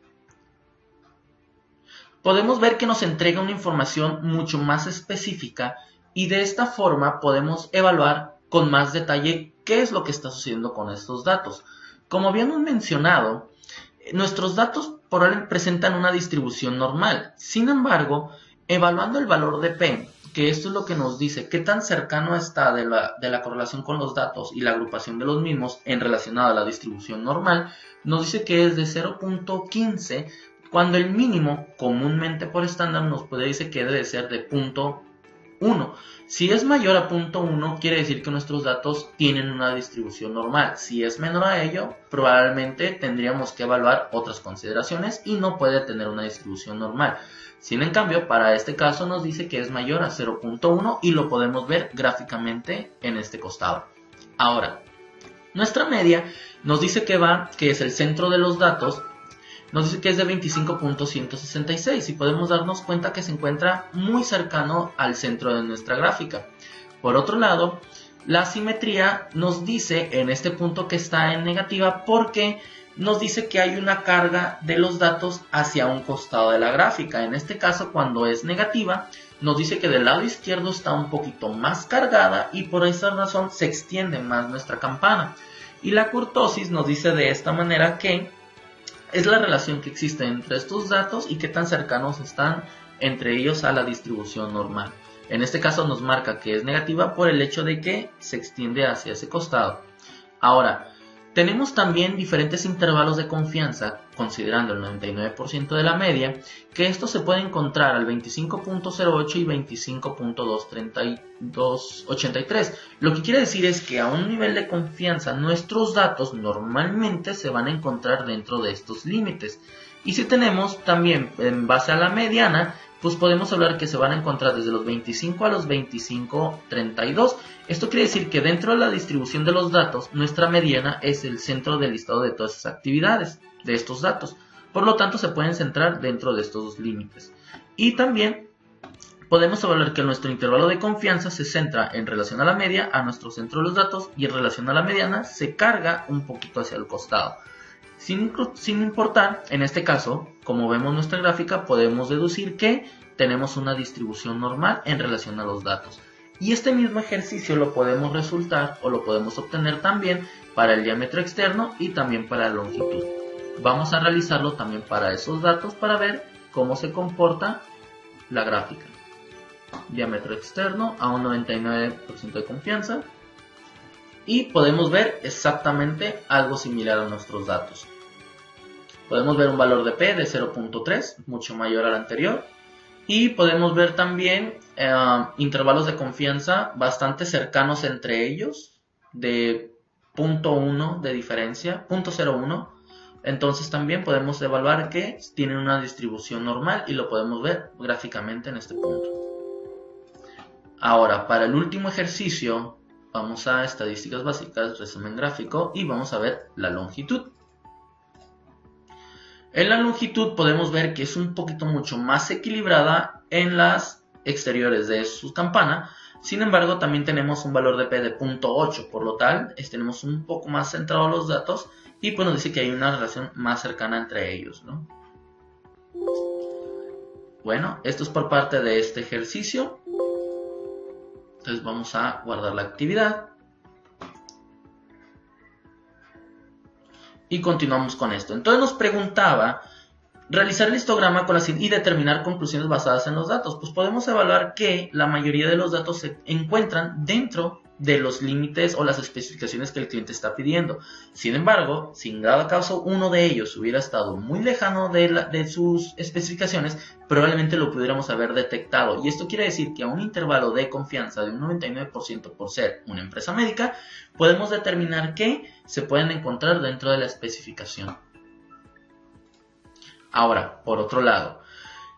Speaker 1: podemos ver que nos entrega una información mucho más específica y de esta forma podemos evaluar con más detalle qué es lo que está sucediendo con estos datos. Como habíamos mencionado, nuestros datos por ahora presentan una distribución normal. Sin embargo, evaluando el valor de P, que esto es lo que nos dice qué tan cercano está de la correlación con los datos y la agrupación de los mismos en relación a la distribución normal, nos dice que es de 0.15, cuando el mínimo comúnmente por estándar nos puede decir que debe ser de 0.1. Si es mayor a 0.1 quiere decir que nuestros datos tienen una distribución normal. Si es menor a ello, probablemente tendríamos que evaluar otras consideraciones y no puede tener una distribución normal. Sin en cambio, para este caso nos dice que es mayor a 0.1 y lo podemos ver gráficamente en este costado. Ahora, nuestra media nos dice que es el centro de los datos, nos dice que es de 25.166 y podemos darnos cuenta que se encuentra muy cercano al centro de nuestra gráfica. Por otro lado, la simetría nos dice en este punto que está en negativa porque nos dice que hay una carga de los datos hacia un costado de la gráfica. En este caso, cuando es negativa, nos dice que del lado izquierdo está un poquito más cargada y por esa razón se extiende más nuestra campana. Y la kurtosis nos dice de esta manera que es la relación que existe entre estos datos y qué tan cercanos están entre ellos a la distribución normal. En este caso nos marca que es negativa por el hecho de que se extiende hacia ese costado. Ahora, tenemos también diferentes intervalos de confianza, considerando el 99% de la media, que esto se puede encontrar al 25.08 y 25.283. Lo que quiere decir es que a un nivel de confianza nuestros datos normalmente se van a encontrar dentro de estos límites. Y si tenemos también en base a la mediana, pues podemos hablar que se van a encontrar desde los 25 a los 25.32. Esto quiere decir que dentro de la distribución de los datos, nuestra mediana es el centro del listado de todas esas actividades, de estos datos. Por lo tanto, se pueden centrar dentro de estos dos límites. Y también podemos hablar que nuestro intervalo de confianza se centra en relación a la media, a nuestro centro de los datos, y en relación a la mediana se carga un poquito hacia el costado. Sin importar, en este caso, como vemos nuestra gráfica, podemos deducir que tenemos una distribución normal en relación a los datos. Y este mismo ejercicio lo podemos resultar o lo podemos obtener también para el diámetro externo y también para la longitud. Vamos a realizarlo también para esos datos para ver cómo se comporta la gráfica. Diámetro externo a un 99% de confianza. Y podemos ver exactamente algo similar a nuestros datos. Podemos ver un valor de P de 0.3, mucho mayor al anterior. Y podemos ver también intervalos de confianza bastante cercanos entre ellos, de 0.1 de diferencia, 0.01. Entonces también podemos evaluar que tienen una distribución normal y lo podemos ver gráficamente en este punto. Ahora, para el último ejercicio, vamos a estadísticas básicas, resumen gráfico y vamos a ver la longitud. En la longitud podemos ver que es un poquito mucho más equilibrada en las exteriores de su campana. Sin embargo, también tenemos un valor de P de 0.8, por lo tal, tenemos un poco más centrados los datos y pues nos dice que hay una relación más cercana entre ellos, ¿no? Bueno, esto es por parte de este ejercicio. Entonces vamos a guardar la actividad. Y continuamos con esto. Entonces nos preguntaba Realizar el histograma y determinar conclusiones basadas en los datos. Pues podemos evaluar que la mayoría de los datos se encuentran dentro de los límites o las especificaciones que el cliente está pidiendo. Sin embargo, si en dado caso uno de ellos hubiera estado muy lejano de sus especificaciones, probablemente lo pudiéramos haber detectado. Y esto quiere decir que a un intervalo de confianza de un 99% por ser una empresa médica, podemos determinar que se pueden encontrar dentro de la especificación. Ahora, por otro lado,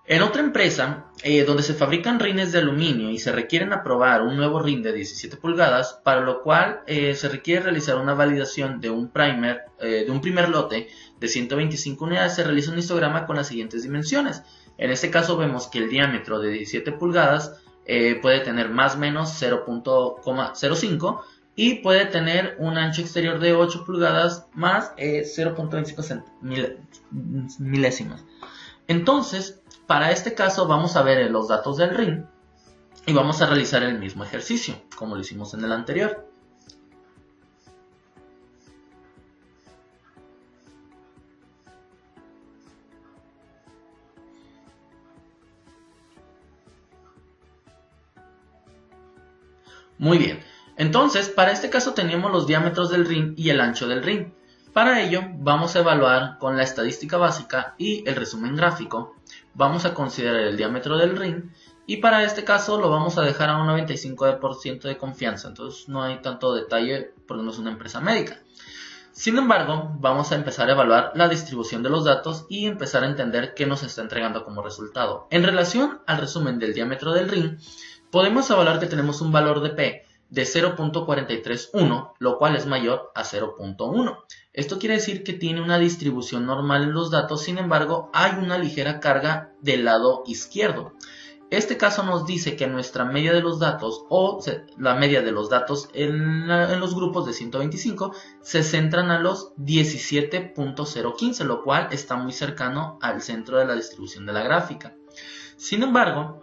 Speaker 1: en otra empresa donde se fabrican rines de aluminio y se requieren aprobar un nuevo rin de 17 pulgadas, para lo cual se requiere realizar una validación de un primer lote de 125 unidades, se realiza un histograma con las siguientes dimensiones. En este caso vemos que el diámetro de 17 pulgadas puede tener más o menos 0.05 y puede tener un ancho exterior de 8 pulgadas más 0.25 milésimas. Entonces, para este caso vamos a ver los datos del rin y vamos a realizar el mismo ejercicio, como lo hicimos en el anterior. Muy bien, entonces para este caso teníamos los diámetros del rin y el ancho del rin. Para ello vamos a evaluar con la estadística básica y el resumen gráfico. Vamos a considerar el diámetro del rin y para este caso lo vamos a dejar a un 95% de confianza. Entonces no hay tanto detalle porque no es una empresa médica. Sin embargo, vamos a empezar a evaluar la distribución de los datos y empezar a entender qué nos está entregando como resultado. En relación al resumen del diámetro del rin, podemos evaluar que tenemos un valor de P de 0.431, lo cual es mayor a 0.1. Esto quiere decir que tiene una distribución normal en los datos, sin embargo, hay una ligera carga del lado izquierdo. Este caso nos dice que nuestra media de los datos, o la media de los datos en los grupos de 125, se centran a los 17.015, lo cual está muy cercano al centro de la distribución de la gráfica. Sin embargo,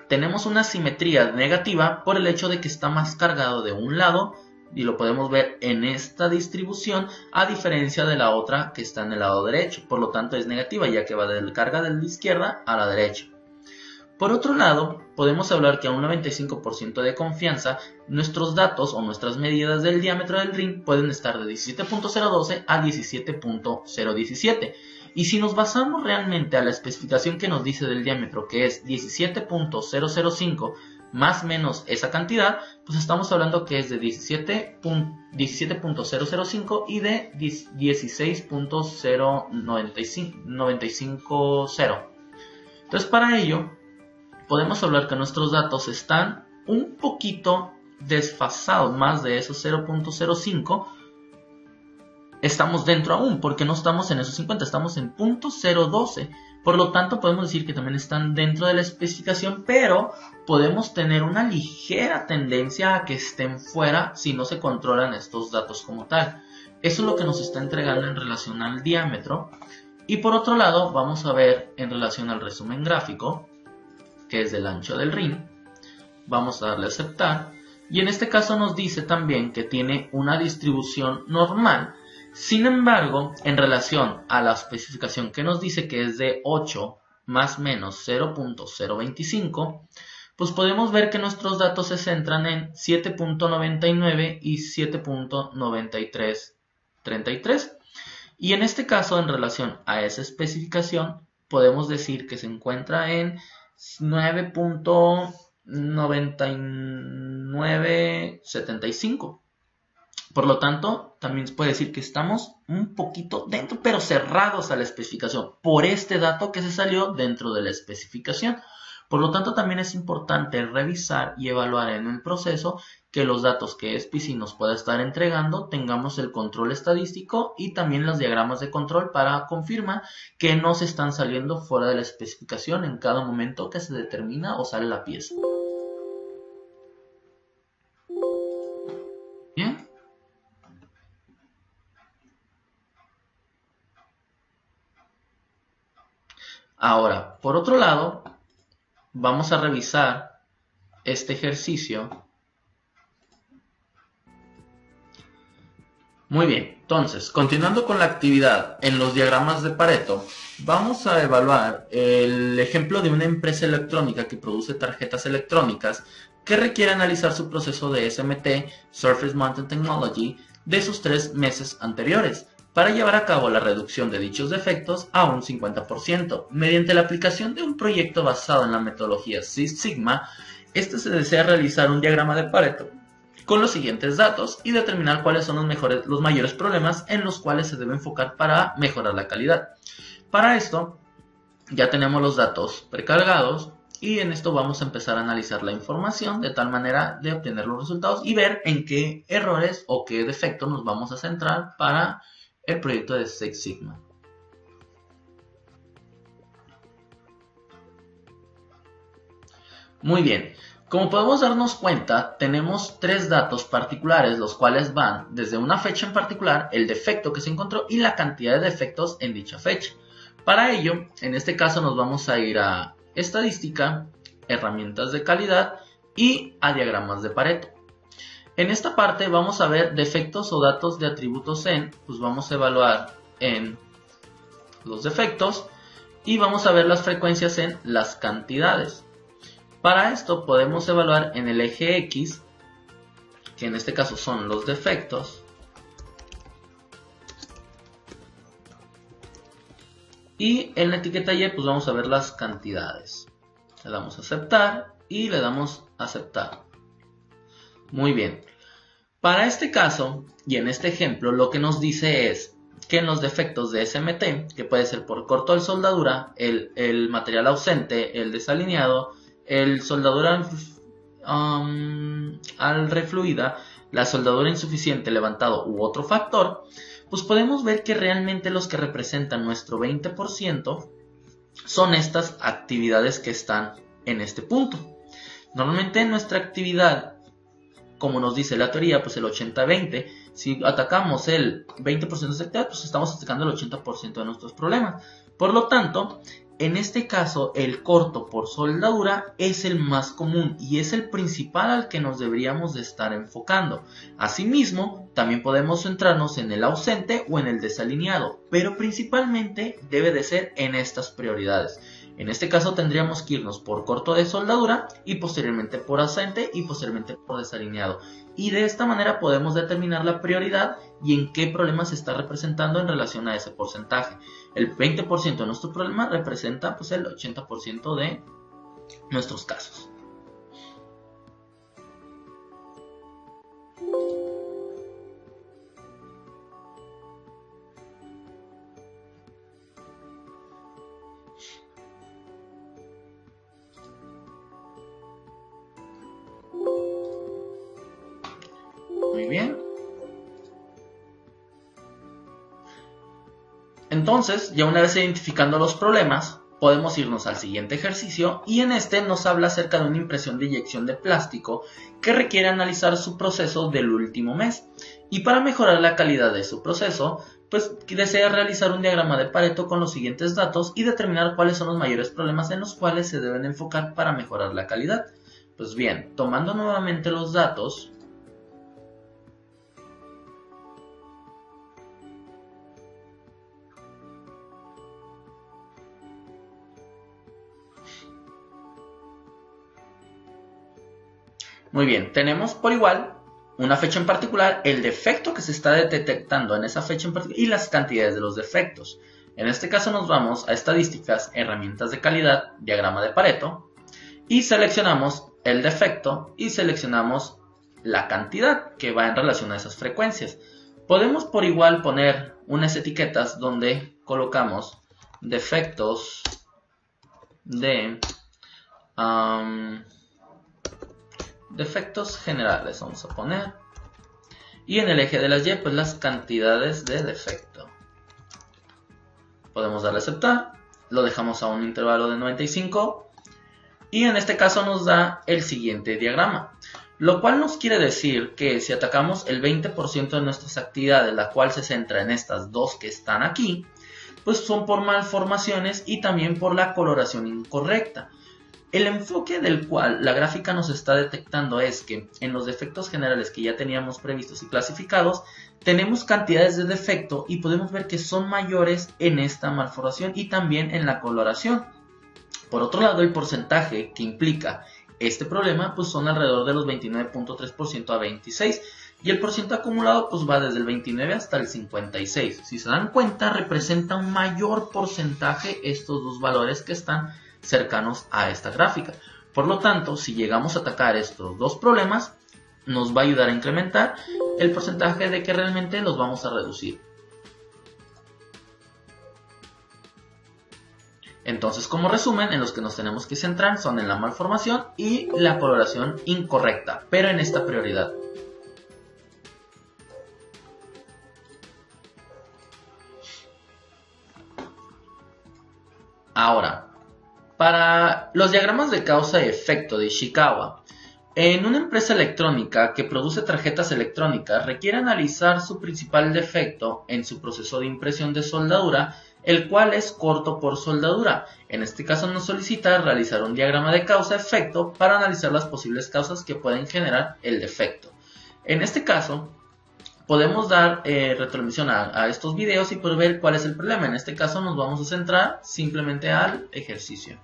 Speaker 1: tenemos una simetría negativa por el hecho de que está más cargado de un lado, y lo podemos ver en esta distribución, a diferencia de la otra que está en el lado derecho. Por lo tanto es negativa, ya que va de la carga de la izquierda a la derecha. Por otro lado, podemos hablar que a un 95% de confianza, nuestros datos o nuestras medidas del diámetro del rin pueden estar de 17.012 a 17.017. Y si nos basamos realmente a la especificación que nos dice del diámetro, que es 17.005 más menos esa cantidad, pues estamos hablando que es de 17.005 y de 16.0950. Entonces, para ello podemos hablar que nuestros datos están un poquito desfasados, más de esos 0.05. Estamos dentro aún, porque no estamos en esos 50, estamos en 0.012. Por lo tanto, podemos decir que también están dentro de la especificación, pero podemos tener una ligera tendencia a que estén fuera si no se controlan estos datos como tal. Eso es lo que nos está entregando en relación al diámetro. Y por otro lado, vamos a ver en relación al resumen gráfico, que es del ancho del rin. Vamos a darle a aceptar. Y en este caso nos dice también que tiene una distribución normal. Sin embargo, en relación a la especificación que nos dice que es de 8 más menos 0.025, pues podemos ver que nuestros datos se centran en 7.99 y 7.9333. Y en este caso, en relación a esa especificación, podemos decir que se encuentra en 9.9975. Por lo tanto, también se puede decir que estamos un poquito dentro, pero cerrados a la especificación, por este dato que se salió dentro de la especificación. Por lo tanto, también es importante revisar y evaluar en el proceso que los datos que SPC nos pueda estar entregando tengamos el control estadístico y también los diagramas de control para confirmar que no se están saliendo fuera de la especificación en cada momento que se determina o sale la pieza. Bien. Ahora, por otro lado, vamos a revisar este ejercicio Muy bien, entonces, continuando con la actividad en los diagramas de Pareto, vamos a evaluar el ejemplo de una empresa electrónica que produce tarjetas electrónicas que requiere analizar su proceso de SMT, Surface Mounted Technology, de sus 3 meses anteriores, para llevar a cabo la reducción de dichos defectos a un 50%. Mediante la aplicación de un proyecto basado en la metodología Six Sigma, se desea realizar un diagrama de Pareto con los siguientes datos y determinar cuáles son los mayores problemas en los cuales se debe enfocar para mejorar la calidad. Para esto ya tenemos los datos precargados y en esto vamos a empezar a analizar la información de tal manera de obtener los resultados y ver en qué errores o qué defectos nos vamos a centrar para el proyecto de Six Sigma. Muy bien. Como podemos darnos cuenta, tenemos 3 datos particulares, los cuales van desde una fecha en particular, el defecto que se encontró y la cantidad de defectos en dicha fecha. Para ello, en este caso nos vamos a ir a estadística, herramientas de calidad y a diagramas de Pareto. En esta parte vamos a ver defectos o datos de atributos en, pues vamos a evaluar en los defectos y vamos a ver las frecuencias en las cantidades. Para esto podemos evaluar en el eje X, que en este caso son los defectos, y en la etiqueta Y pues vamos a ver las cantidades. Le damos a aceptar y le damos a aceptar. Muy bien. Para este caso y en este ejemplo lo que nos dice es que en los defectos de SMT, que puede ser por corto de soldadura, el material ausente, el desalineado, el soldadura al refluida, la soldadura insuficiente, levantado u otro factor, pues podemos ver que realmente los que representan nuestro 20% son estas actividades que están en este punto. Normalmente en nuestra actividad, como nos dice la teoría, pues el 80-20, si atacamos el 20% de esta actividad, pues estamos atacando el 80% de nuestros problemas. Por lo tanto, en este caso, el corto por soldadura es el más común y es el principal al que nos deberíamos de estar enfocando. Asimismo, también podemos centrarnos en el ausente o en el desalineado, pero principalmente debe de ser en estas prioridades. En este caso tendríamos que irnos por corto de soldadura y posteriormente por ausente y posteriormente por desalineado. Y de esta manera podemos determinar la prioridad y en qué problema se está representando en relación a ese porcentaje. El 20% de nuestro problema representa pues, el 80% de nuestros casos. Muy bien. Entonces, ya una vez identificando los problemas, podemos irnos al siguiente ejercicio y en este nos habla acerca de una impresión de inyección de plástico que requiere analizar su proceso del último mes. Y para mejorar la calidad de su proceso, pues desea realizar un diagrama de Pareto con los siguientes datos y determinar cuáles son los mayores problemas en los cuales se deben enfocar para mejorar la calidad. Pues bien, tomando nuevamente los datos, muy bien, tenemos por igual una fecha en particular, el defecto que se está detectando en esa fecha en particular y las cantidades de los defectos. En este caso nos vamos a estadísticas, herramientas de calidad, diagrama de Pareto y seleccionamos el defecto y seleccionamos la cantidad que va en relación a esas frecuencias. Podemos por igual poner unas etiquetas donde colocamos defectos de defectos generales, vamos a poner, y en el eje de las Y pues las cantidades de defecto. Podemos darle a aceptar, lo dejamos a un intervalo de 95 y en este caso nos da el siguiente diagrama, lo cual nos quiere decir que si atacamos el 20% de nuestras actividades, la cual se centra en estas dos que están aquí, pues son por malformaciones y también por la coloración incorrecta. El enfoque del cual la gráfica nos está detectando es que en los defectos generales que ya teníamos previstos y clasificados, tenemos cantidades de defecto y podemos ver que son mayores en esta malformación y también en la coloración. Por otro lado, el porcentaje que implica este problema pues son alrededor de los 29.3% a 26%. Y el porcentaje acumulado pues va desde el 29 hasta el 56. Si se dan cuenta, representa un mayor porcentaje estos dos valores que están cercanos a esta gráfica. Por lo tanto, si llegamos a atacar estos dos problemas, nos va a ayudar a incrementar el porcentaje de que realmente los vamos a reducir. Entonces, como resumen, en los que nos tenemos que centrar son en la malformación y la coloración incorrecta, pero en esta prioridad. Ahora, para los diagramas de causa y efecto de Ishikawa, en una empresa electrónica que produce tarjetas electrónicas requiere analizar su principal defecto en su proceso de impresión de soldadura, el cual es corto por soldadura. En este caso nos solicita realizar un diagrama de causa-efecto para analizar las posibles causas que pueden generar el defecto. En este caso, podemos dar retransmisión a estos videos y poder ver cuál es el problema. En este caso nos vamos a centrar simplemente al ejercicio.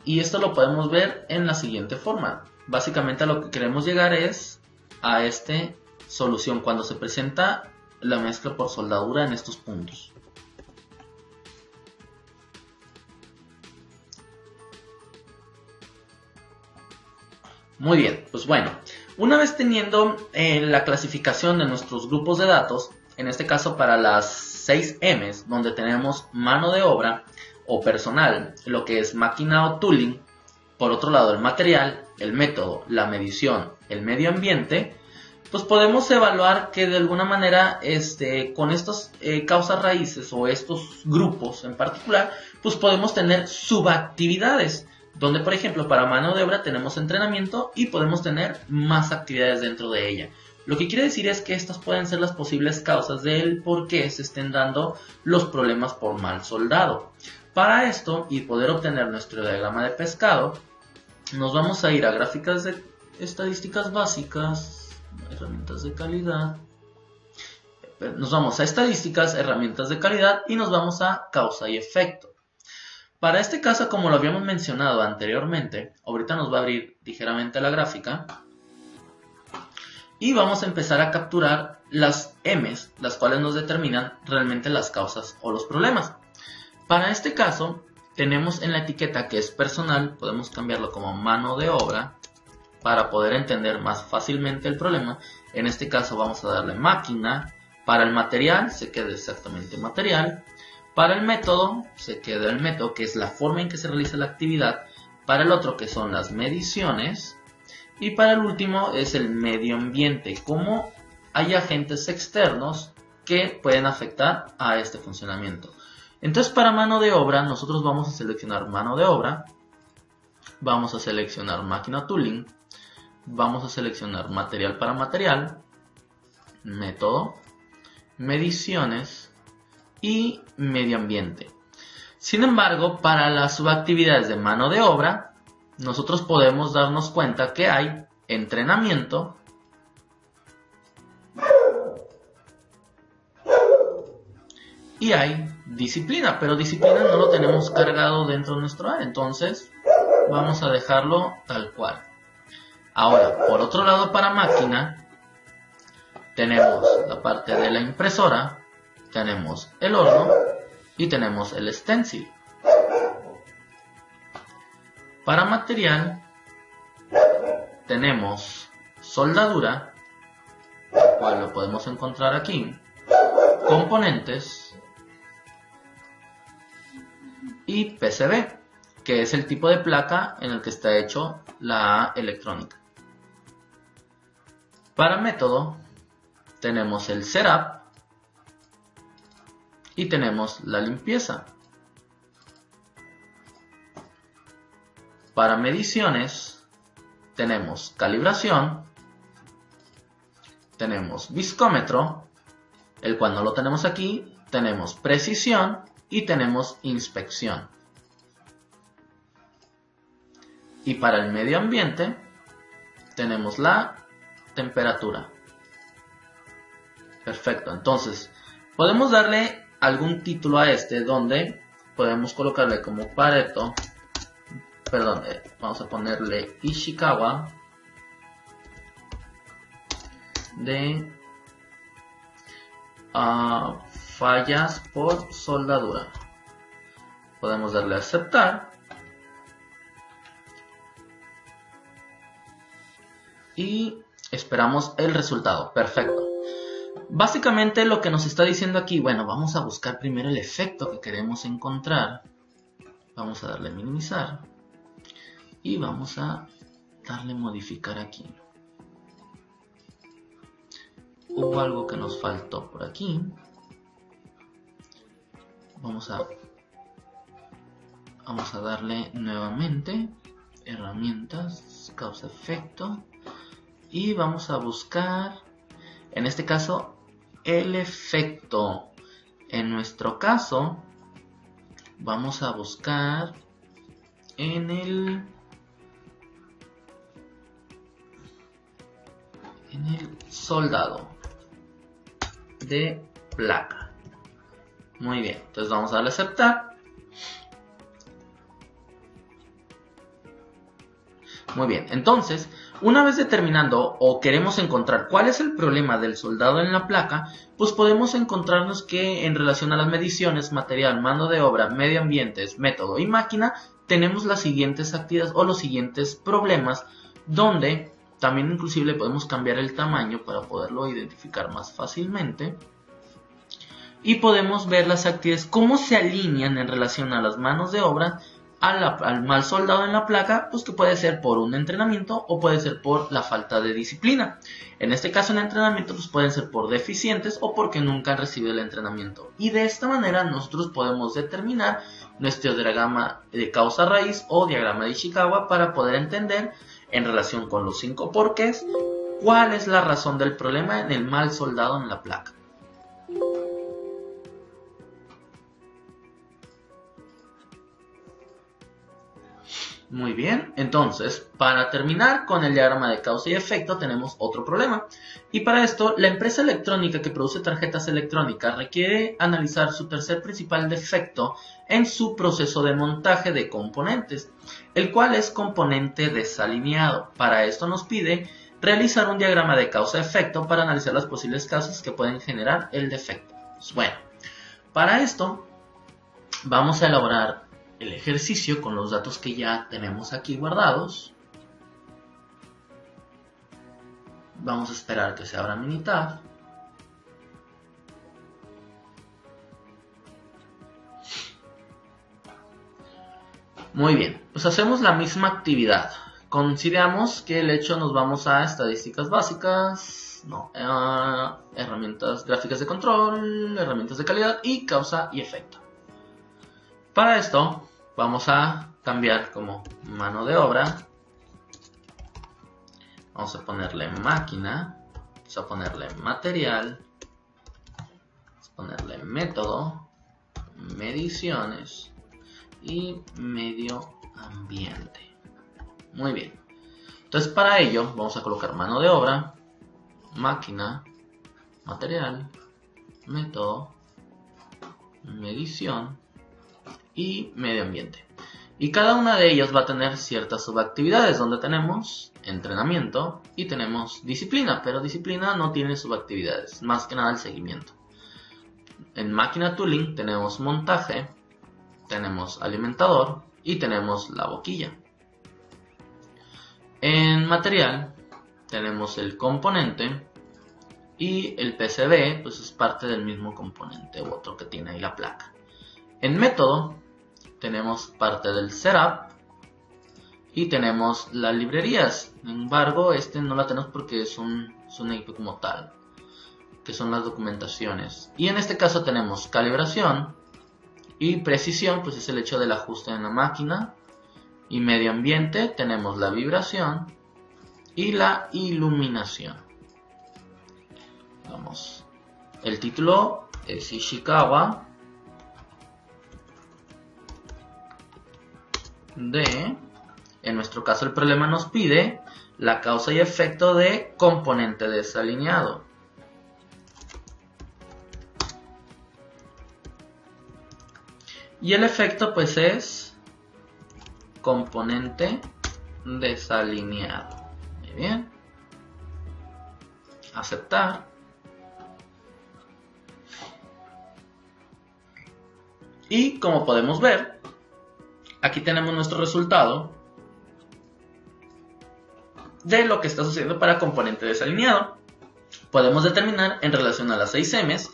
Speaker 1: Y esto lo podemos ver en la siguiente forma. Básicamente a lo que queremos llegar es a esta solución cuando se presenta la mezcla por soldadura en estos puntos. Muy bien, pues bueno, una vez teniendo la clasificación de nuestros grupos de datos, en este caso para las 6 M's, donde tenemos mano de obra o personal, lo que es máquina o tooling, por otro lado el material, el método, la medición, el medio ambiente, pues podemos evaluar que de alguna manera con estas causas raíces o estos grupos en particular, pues podemos tener subactividades. Donde, por ejemplo, para mano de obra tenemos entrenamiento y podemos tener más actividades dentro de ella. Lo que quiere decir es que estas pueden ser las posibles causas del por qué se estén dando los problemas por mal soldado. Para esto y poder obtener nuestro diagrama de pescado, nos vamos a ir a gráficas de estadísticas básicas, herramientas de calidad. Nos vamos a estadísticas, herramientas de calidad y nos vamos a causa y efecto. Para este caso, como lo habíamos mencionado anteriormente, ahorita nos va a abrir ligeramente la gráfica y vamos a empezar a capturar las M's, las cuales nos determinan realmente las causas o los problemas. Para este caso, tenemos en la etiqueta que es personal, podemos cambiarlo como mano de obra para poder entender más fácilmente el problema. En este caso vamos a darle máquina, para el material se queda exactamente material. Para el método, se queda el método, que es la forma en que se realiza la actividad. Para el otro, que son las mediciones. Y para el último, es el medio ambiente, cómo hay agentes externos que pueden afectar a este funcionamiento. Entonces, para mano de obra, nosotros vamos a seleccionar mano de obra. Vamos a seleccionar máquina tooling. Vamos a seleccionar material para material. Método. Mediciones. Y medio ambiente. Sin embargo, para las subactividades de mano de obra, nosotros podemos darnos cuenta que hay entrenamiento y hay disciplina, pero disciplina no lo tenemos cargado dentro de nuestro área, entonces vamos a dejarlo tal cual. Ahora, por otro lado, para máquina, tenemos la parte de la impresora, tenemos el horno y tenemos el stencil. Para material tenemos soldadura, el cual lo podemos encontrar aquí, componentes y PCB, que es el tipo de placa en el que está hecho la electrónica. Para método tenemos el setup y tenemos la limpieza. Para mediciones tenemos calibración, tenemos viscómetro, el cual no lo tenemos aquí, tenemos precisión y tenemos inspección. Y para el medio ambiente tenemos la temperatura. Perfecto, entonces podemos darle algún título a este donde podemos colocarle como Pareto, perdón, vamos a ponerle Ishikawa de fallas por soldadura. Podemos darle a aceptar y esperamos el resultado. Perfecto. Básicamente lo que nos está diciendo aquí, bueno, vamos a buscar primero el efecto que queremos encontrar. Vamos a darle a minimizar y vamos a darle modificar aquí. Hubo algo que nos faltó por aquí. Vamos a darle nuevamente herramientas, causa efecto, y vamos a buscar en este caso el efecto. En nuestro caso vamos a buscar en el soldado de placa. Muy bien, entonces vamos a darle a aceptar. Muy bien, entonces una vez determinando o queremos encontrar cuál es el problema del soldado en la placa, pues podemos encontrarnos que en relación a las mediciones, material, mano de obra, medio ambiente, método y máquina, tenemos las siguientes actividades o los siguientes problemas, donde también inclusive le podemos cambiar el tamaño para poderlo identificar más fácilmente. Y podemos ver las actividades, cómo se alinean en relación a las manos de obra, al mal soldado en la placa, pues que puede ser por un entrenamiento o puede ser por la falta de disciplina. En este caso en entrenamiento pues pueden ser por deficientes o porque nunca han recibido el entrenamiento. Y de esta manera nosotros podemos determinar nuestro diagrama de causa raíz o diagrama de Ishikawa para poder entender en relación con los 5 porqués cuál es la razón del problema en el mal soldado en la placa. Muy bien, entonces, para terminar con el diagrama de causa y efecto tenemos otro problema. Y para esto, la empresa electrónica que produce tarjetas electrónicas requiere analizar su tercer principal defecto en su proceso de montaje de componentes, el cual es componente desalineado. Para esto nos pide realizar un diagrama de causa-efecto para analizar las posibles causas que pueden generar el defecto. Pues bueno, para esto vamos a elaborar el ejercicio con los datos que ya tenemos aquí guardados. Vamos a esperar que se abra Minitab. Muy bien, pues hacemos la misma actividad. Consideramos que el hecho nos vamos a estadísticas básicas, herramientas gráficas de control, herramientas de calidad y causa y efecto. Para esto vamos a cambiar como mano de obra, vamos a ponerle máquina, vamos a ponerle material, vamos a ponerle método, mediciones y medio ambiente. Muy bien, entonces para ello vamos a colocar mano de obra, máquina, material, método, medición y medio ambiente. Y cada una de ellas va a tener ciertas subactividades, donde tenemos entrenamiento y tenemos disciplina, pero disciplina no tiene subactividades, más que nada el seguimiento. En máquina tooling tenemos montaje, tenemos alimentador y tenemos la boquilla. En material tenemos el componente y el PCB, pues es parte del mismo componente u otro que tiene ahí la placa. En método tenemos parte del setup y tenemos las librerías. Sin embargo, no la tenemos porque es un IP como tal, que son las documentaciones. Y en este caso tenemos calibración y precisión, pues es el hecho del ajuste en la máquina. Y medio ambiente tenemos la vibración y la iluminación. Vamos. El título es Ishikawa de, en nuestro caso el problema nos pide la causa y efecto de componente desalineado. Y el efecto pues es componente desalineado. Muy bien. Aceptar. Y como podemos ver, aquí tenemos nuestro resultado de lo que está sucediendo para componente desalineado. Podemos determinar en relación a las 6 M's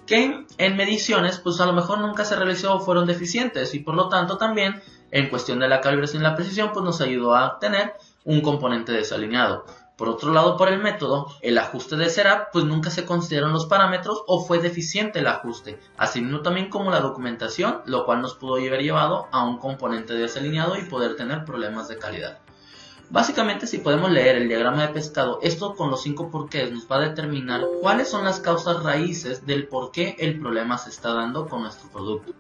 Speaker 1: que en mediciones pues a lo mejor nunca se realizó o fueron deficientes, y por lo tanto también en cuestión de la calibración y la precisión pues nos ayudó a obtener un componente desalineado. Por otro lado, por el método, el ajuste de Serap pues nunca se consideraron los parámetros o fue deficiente el ajuste, así mismo también como la documentación, lo cual nos pudo haber llevado a un componente desalineado y poder tener problemas de calidad. Básicamente, si podemos leer el diagrama de pescado, esto con los 5 porqués nos va a determinar cuáles son las causas raíces del por qué el problema se está dando con nuestro producto.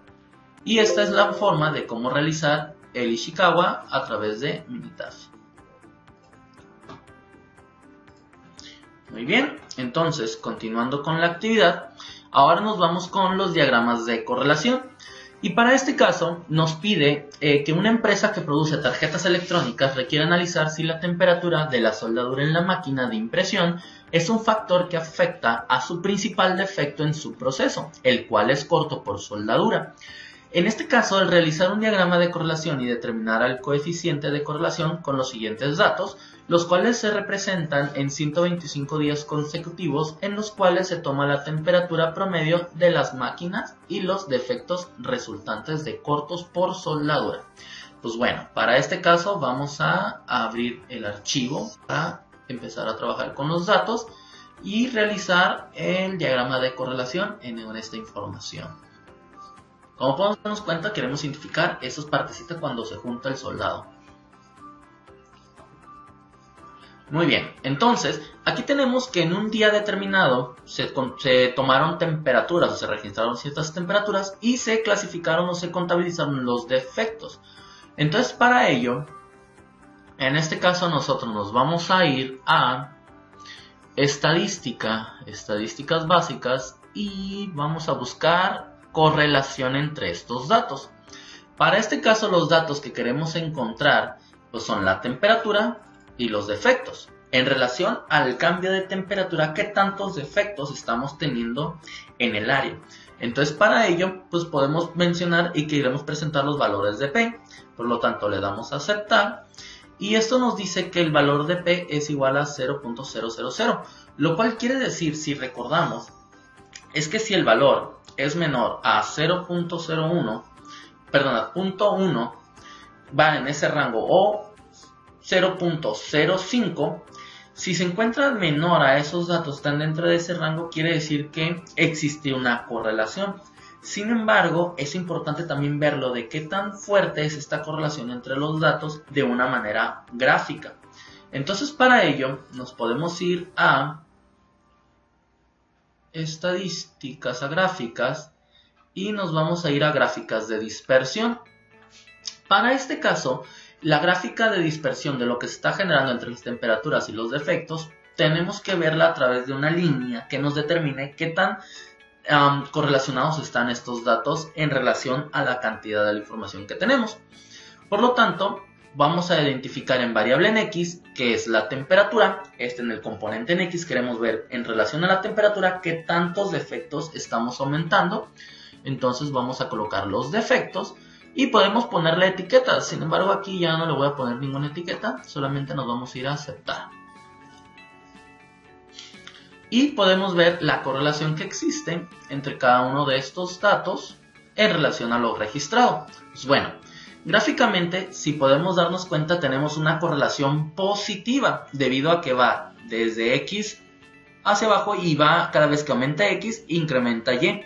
Speaker 1: Y esta es la forma de cómo realizar el Ishikawa a través de Minitab. Muy bien, entonces continuando con la actividad, ahora nos vamos con los diagramas de correlación. Y para este caso nos pide que una empresa que produce tarjetas electrónicas requiere analizar si la temperatura de la soldadura en la máquina de impresión es un factor que afecta a su principal defecto en su proceso, el cual es corto por soldadura. En este caso, al realizar un diagrama de correlación y determinar el coeficiente de correlación con los siguientes datos, los cuales se representan en 125 días consecutivos en los cuales se toma la temperatura promedio de las máquinas y los defectos resultantes de cortos por soldadura. Pues bueno, para este caso vamos a abrir el archivo para empezar a trabajar con los datos y realizar el diagrama de correlación en esta información. Como podemos darnos cuenta, queremos identificar esas partecitas cuando se junta el soldado. Muy bien, entonces aquí tenemos que en un día determinado se tomaron temperaturas o se registraron ciertas temperaturas y se clasificaron o se contabilizaron los defectos. Entonces para ello, en este caso nosotros nos vamos a ir a estadísticas básicas y vamos a buscar correlación entre estos datos. Para este caso los datos que queremos encontrar pues son la temperatura y los defectos. En relación al cambio de temperatura, ¿qué tantos defectos estamos teniendo en el área? Entonces para ello pues podemos mencionar y queremos presentar los valores de P. Por lo tanto le damos a aceptar y esto nos dice que el valor de P es igual a 0.000, lo cual quiere decir, si recordamos, es que si el valor es menor a 0.01, perdón, a 0.1 va en ese rango o 0.05, si se encuentra menor a esos datos, están dentro de ese rango, quiere decir que existe una correlación. Sin embargo, es importante también verlo de qué tan fuerte es esta correlación entre los datos de una manera gráfica. Entonces para ello nos podemos ir a estadísticas, a gráficas, y nos vamos a ir a gráficas de dispersión. Para este caso, la gráfica de dispersión de lo que se está generando entre las temperaturas y los defectos, tenemos que verla a través de una línea que nos determine qué tan correlacionados están estos datos en relación a la cantidad de la información que tenemos. Por lo tanto, vamos a identificar en variable en X, que es la temperatura. En el componente en X queremos ver en relación a la temperatura qué tantos defectos estamos aumentando. Entonces vamos a colocar los defectos y podemos ponerle etiquetas. Sin embargo, aquí ya no le voy a poner ninguna etiqueta, solamente nos vamos a ir a aceptar. Y podemos ver la correlación que existe entre cada uno de estos datos en relación a lo registrado. Pues bueno, gráficamente, si podemos darnos cuenta, tenemos una correlación positiva debido a que va desde X hacia abajo y va cada vez que aumenta X, incrementa Y.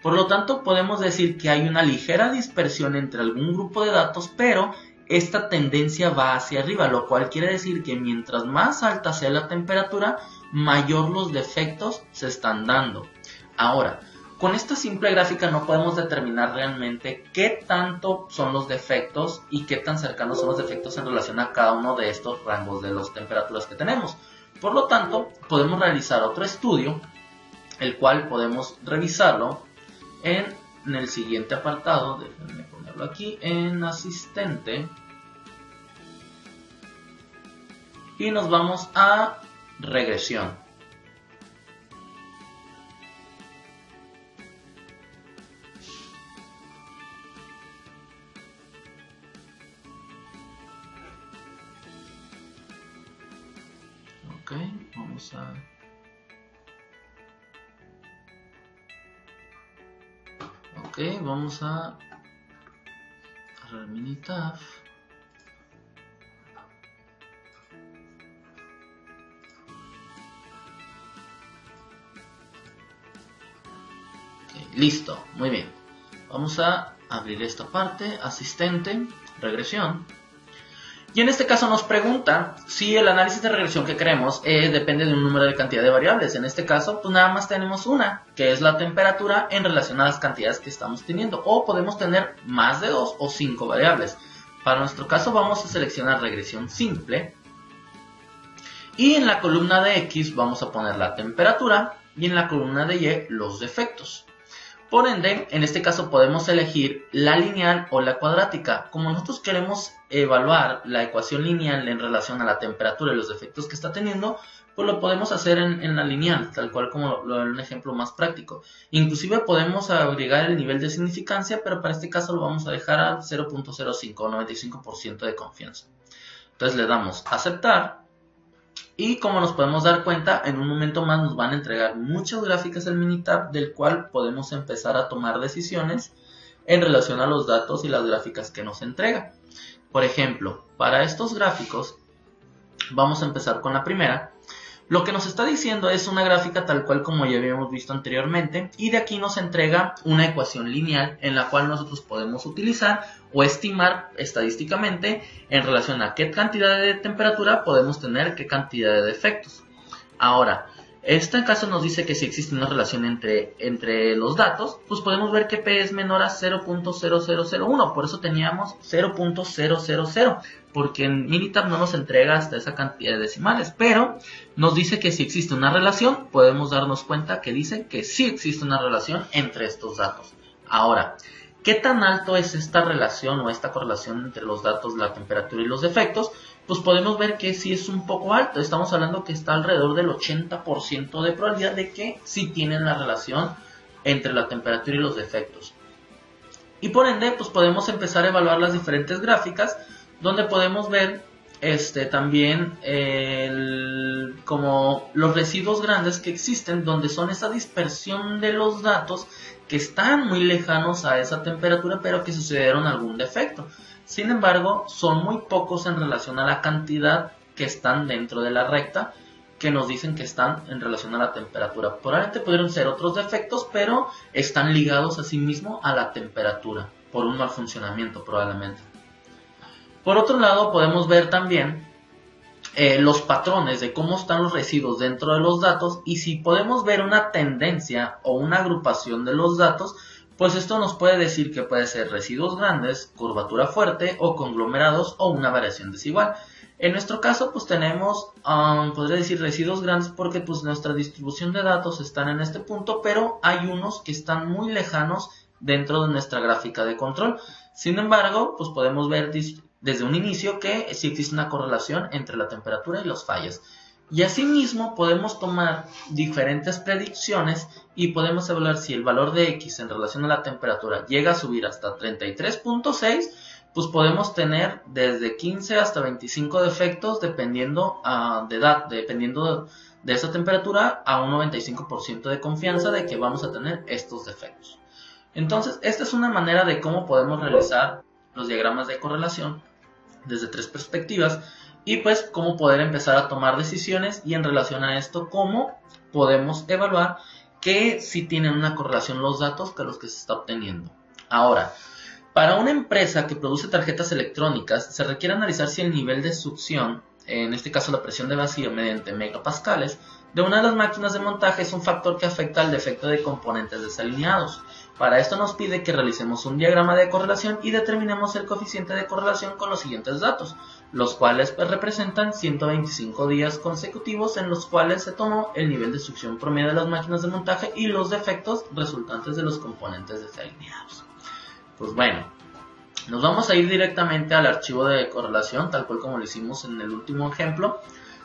Speaker 1: Por lo tanto, podemos decir que hay una ligera dispersión entre algún grupo de datos, pero esta tendencia va hacia arriba, lo cual quiere decir que mientras más alta sea la temperatura, mayor los defectos se están dando. Ahora, Con esta simple gráfica no podemos determinar realmente qué tanto son los defectos y qué tan cercanos son los defectos en relación a cada uno de estos rangos de las temperaturas que tenemos. Por lo tanto, podemos realizar otro estudio, el cual podemos revisarlo en el siguiente apartado. Déjenme ponerlo aquí en asistente. Y nos vamos a regresión. Ok, vamos a... Ok, vamos a Minitab. Okay, listo, muy bien. Vamos a abrir esta parte, asistente, regresión. Y en este caso nos pregunta si el análisis de regresión que queremos depende de un número de cantidad de variables. En este caso, pues nada más tenemos una, que es la temperatura en relación a las cantidades que estamos teniendo. O podemos tener más de 2 o 5 variables. Para nuestro caso vamos a seleccionar regresión simple. Y en la columna de X vamos a poner la temperatura y en la columna de Y los defectos. Por ende, en este caso podemos elegir la lineal o la cuadrática. Como nosotros queremos evaluar la ecuación lineal en relación a la temperatura y los defectos que está teniendo, pues lo podemos hacer en la lineal, tal cual como un ejemplo más práctico. Inclusive podemos agregar el nivel de significancia, pero para este caso lo vamos a dejar a 0.05 o 95% de confianza. Entonces le damos a aceptar. Y como nos podemos dar cuenta, en un momento más nos van a entregar muchas gráficas del Minitab, del cual podemos empezar a tomar decisiones en relación a los datos y las gráficas que nos entrega. Por ejemplo, para estos gráficos, vamos a empezar con la primera. Lo que nos está diciendo es una gráfica tal cual como ya habíamos visto anteriormente, y de aquí nos entrega una ecuación lineal en la cual nosotros podemos utilizar o estimar estadísticamente en relación a qué cantidad de temperatura podemos tener, qué cantidad de defectos. Ahora, este caso nos dice que si existe una relación entre los datos, pues podemos ver que P es menor a 0.0001, por eso teníamos 0.000, porque en Minitab no nos entrega hasta esa cantidad de decimales, pero nos dice que si existe una relación, podemos darnos cuenta que dice que sí existe una relación entre estos datos. Ahora, ¿qué tan alto es esta relación o esta correlación entre los datos, la temperatura y los defectos? Pues podemos ver que sí es un poco alto. Estamos hablando que está alrededor del 80% de probabilidad de que sí tienen la relación entre la temperatura y los defectos. Y por ende, pues podemos empezar a evaluar las diferentes gráficas, donde podemos ver también como los residuos grandes que existen, donde son esa dispersión de los datos que están muy lejanos a esa temperatura, pero que sucedieron algún defecto. Sin embargo, son muy pocos en relación a la cantidad que están dentro de la recta, que nos dicen que están en relación a la temperatura. Probablemente pudieron ser otros defectos, pero están ligados a sí mismo a la temperatura, por un mal funcionamiento probablemente. Por otro lado, podemos ver también los patrones de cómo están los residuos dentro de los datos, y si podemos ver una tendencia o una agrupación de los datos, pues esto nos puede decir que puede ser residuos grandes, curvatura fuerte o conglomerados o una variación desigual. En nuestro caso pues tenemos, podría decir residuos grandes porque pues nuestra distribución de datos están en este punto, pero hay unos que están muy lejanos dentro de nuestra gráfica de control. Sin embargo, pues podemos ver desde un inicio que sí existe una correlación entre la temperatura y los fallos. Y asimismo podemos tomar diferentes predicciones y podemos evaluar si el valor de X en relación a la temperatura llega a subir hasta 33.6, pues podemos tener desde 15 hasta 25 defectos dependiendo de edad, dependiendo de esa temperatura, a un 95% de confianza de que vamos a tener estos defectos. Entonces, esta es una manera de cómo podemos realizar los diagramas de correlación desde tres perspectivas, y pues cómo poder empezar a tomar decisiones, y en relación a esto cómo podemos evaluar que si tienen una correlación los datos con los que se está obteniendo. Ahora, para una empresa que produce tarjetas electrónicas se requiere analizar si el nivel de succión, en este caso la presión de vacío mediante megapascales, de una de las máquinas de montaje es un factor que afecta al defecto de componentes desalineados. Para esto nos pide que realicemos un diagrama de correlación y determinemos el coeficiente de correlación con los siguientes datos, los cuales representan 125 días consecutivos en los cuales se tomó el nivel de succión promedio de las máquinas de montaje y los defectos resultantes de los componentes desalineados. Pues bueno, nos vamos a ir directamente al archivo de correlación, tal cual como lo hicimos en el último ejemplo,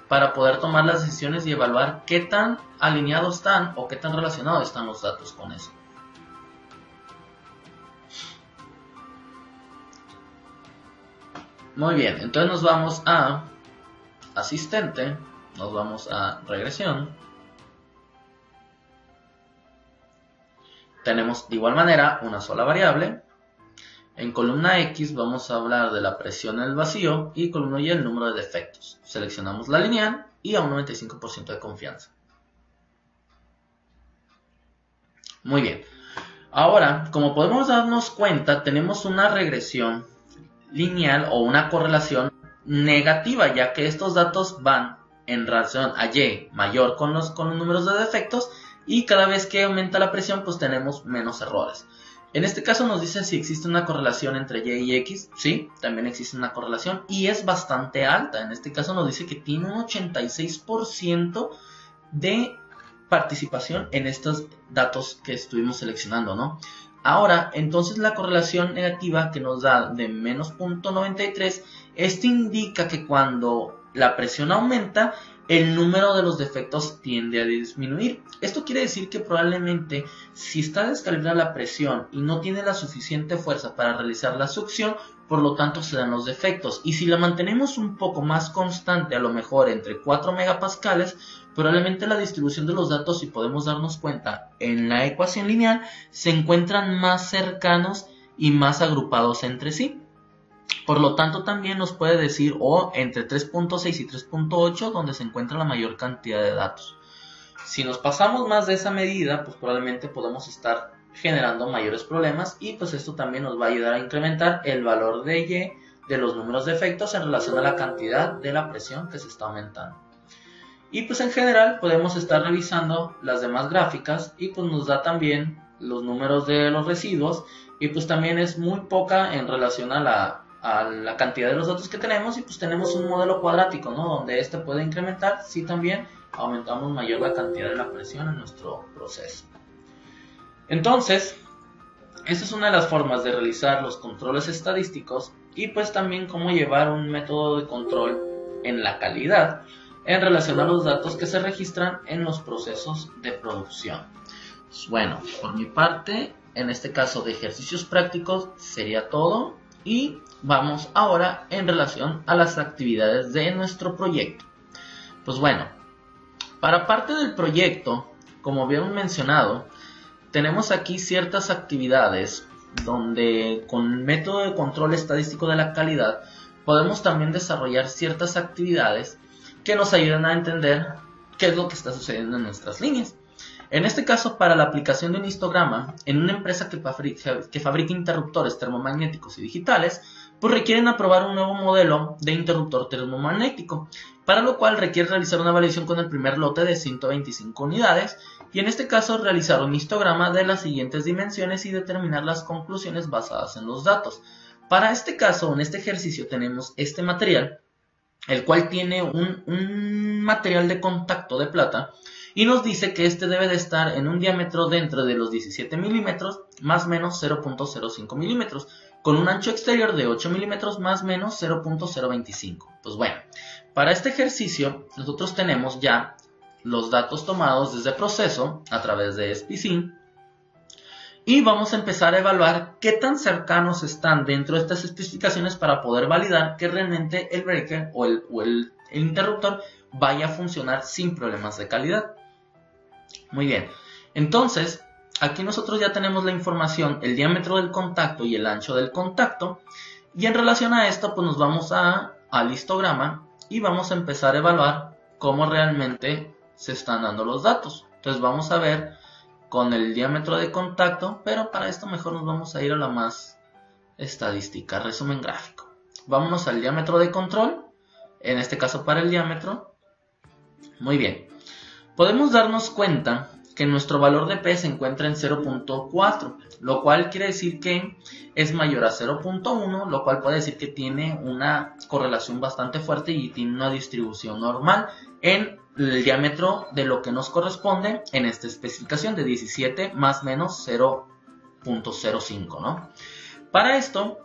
Speaker 1: para poder tomar las decisiones y evaluar qué tan alineados están o qué tan relacionados están los datos con eso. Muy bien, entonces nos vamos a asistente, nos vamos a regresión. Tenemos de igual manera una sola variable. En columna X vamos a hablar de la presión en el vacío y columna Y el número de defectos. Seleccionamos la lineal y a un 95% de confianza. Muy bien. Ahora, como podemos darnos cuenta, tenemos una regresión lineal o una correlación negativa, ya que estos datos van en relación a Y mayor con los números de defectos y cada vez que aumenta la presión pues tenemos menos errores. En este caso nos dice si existe una correlación entre Y y X. Sí, también existe una correlación y es bastante alta. En este caso nos dice que tiene un 86% de participación en estos datos que estuvimos seleccionando, ¿no? Ahora, entonces la correlación negativa que nos da de menos 0.93, esto indica que cuando la presión aumenta, el número de los defectos tiende a disminuir. Esto quiere decir que probablemente si está descalibrada la presión y no tiene la suficiente fuerza para realizar la succión, por lo tanto se dan los defectos. Y si la mantenemos un poco más constante, a lo mejor entre 4 megapascales, probablemente la distribución de los datos, si podemos darnos cuenta en la ecuación lineal, se encuentran más cercanos y más agrupados entre sí. Por lo tanto, también nos puede decir entre 3.6 y 3.8, donde se encuentra la mayor cantidad de datos. Si nos pasamos más de esa medida, pues probablemente podemos estar generando mayores problemas y pues esto también nos va a ayudar a incrementar el valor de Y de los números de defectos en relación a la cantidad de la presión que se está aumentando. Y pues en general podemos estar revisando las demás gráficas y pues nos da también los números de los residuos y pues también es muy poca en relación a la cantidad de los datos que tenemos y pues tenemos un modelo cuadrático, ¿no? Donde este puede incrementar si también aumentamos mayor la cantidad de la presión en nuestro proceso. Entonces, esta es una de las formas de realizar los controles estadísticos y pues también cómo llevar un método de control en la calidad en relación a los datos que se registran en los procesos de producción. Pues bueno, por mi parte, en este caso de ejercicios prácticos sería todo y vamos ahora en relación a las actividades de nuestro proyecto. Pues bueno, para parte del proyecto, como habíamos mencionado, tenemos aquí ciertas actividades donde con método de control estadístico de la calidad podemos también desarrollar ciertas actividades que nos ayudan a entender qué es lo que está sucediendo en nuestras líneas. En este caso, para la aplicación de un histograma en una empresa que fabrica interruptores termomagnéticos y digitales, pues requieren aprobar un nuevo modelo de interruptor termomagnético, para lo cual requiere realizar una validación con el primer lote de 125 unidades y en este caso realizar un histograma de las siguientes dimensiones y determinar las conclusiones basadas en los datos. Para este caso, en este ejercicio tenemos este material, el cual tiene un material de contacto de plata y nos dice que este debe de estar en un diámetro dentro de los 17 milímetros más menos 0.05 milímetros con un ancho exterior de 8 milímetros más menos 0.025. Pues bueno, para este ejercicio nosotros tenemos ya los datos tomados desde proceso a través de SPSY y vamos a empezar a evaluar qué tan cercanos están dentro de estas especificaciones para poder validar que realmente el breaker o el interruptor vaya a funcionar sin problemas de calidad. Muy bien, entonces aquí nosotros ya tenemos la información, el diámetro del contacto y el ancho del contacto y en relación a esto pues nos vamos al histograma y vamos a empezar a evaluar cómo realmente se están dando los datos. Entonces vamos a ver con el diámetro de contacto, pero para esto mejor nos vamos a ir a la más estadística, resumen gráfico. Vámonos al diámetro de control, en este caso para el diámetro. Muy bien, podemos darnos cuenta que nuestro valor de P se encuentra en 0.4, lo cual quiere decir que es mayor a 0.1, lo cual puede decir que tiene una correlación bastante fuerte y tiene una distribución normal en el diámetro de lo que nos corresponde en esta especificación de 17 más menos 0.05, ¿no? Para esto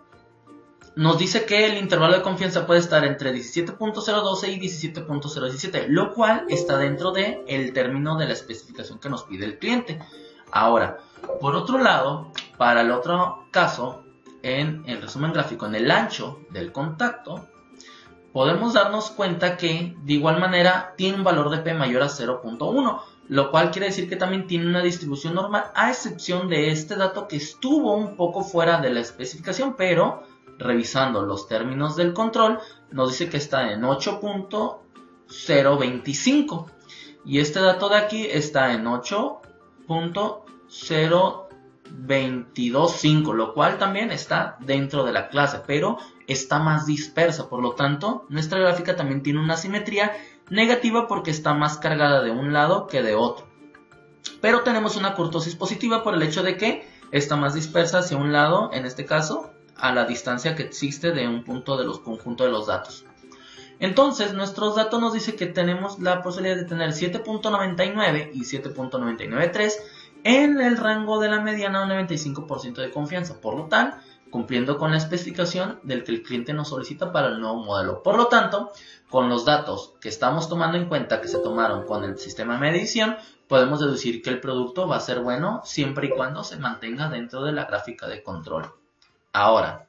Speaker 1: nos dice que el intervalo de confianza puede estar entre 17.012 y 17.017, lo cual está dentro del término de la especificación que nos pide el cliente. Ahora, por otro lado, para el otro caso, en el resumen gráfico, en el ancho del contacto, podemos darnos cuenta que de igual manera tiene un valor de P mayor a 0.1, lo cual quiere decir que también tiene una distribución normal, a excepción de este dato que estuvo un poco fuera de la especificación, pero revisando los términos del control, nos dice que está en 8.025 y este dato de aquí está en 8.0225, lo cual también está dentro de la clase, pero está más dispersa, por lo tanto, nuestra gráfica también tiene una simetría negativa porque está más cargada de un lado que de otro. Pero tenemos una kurtosis positiva por el hecho de que está más dispersa hacia un lado, en este caso, a la distancia que existe de un punto de los conjuntos de los datos. Entonces, nuestros datos nos dice que tenemos la posibilidad de tener 7.99 y 7.993 en el rango de la mediana un 95% de confianza. Por lo tanto, cumpliendo con la especificación del que el cliente nos solicita para el nuevo modelo. Por lo tanto, con los datos que estamos tomando en cuenta que se tomaron con el sistema de medición, podemos deducir que el producto va a ser bueno siempre y cuando se mantenga dentro de la gráfica de control. Ahora,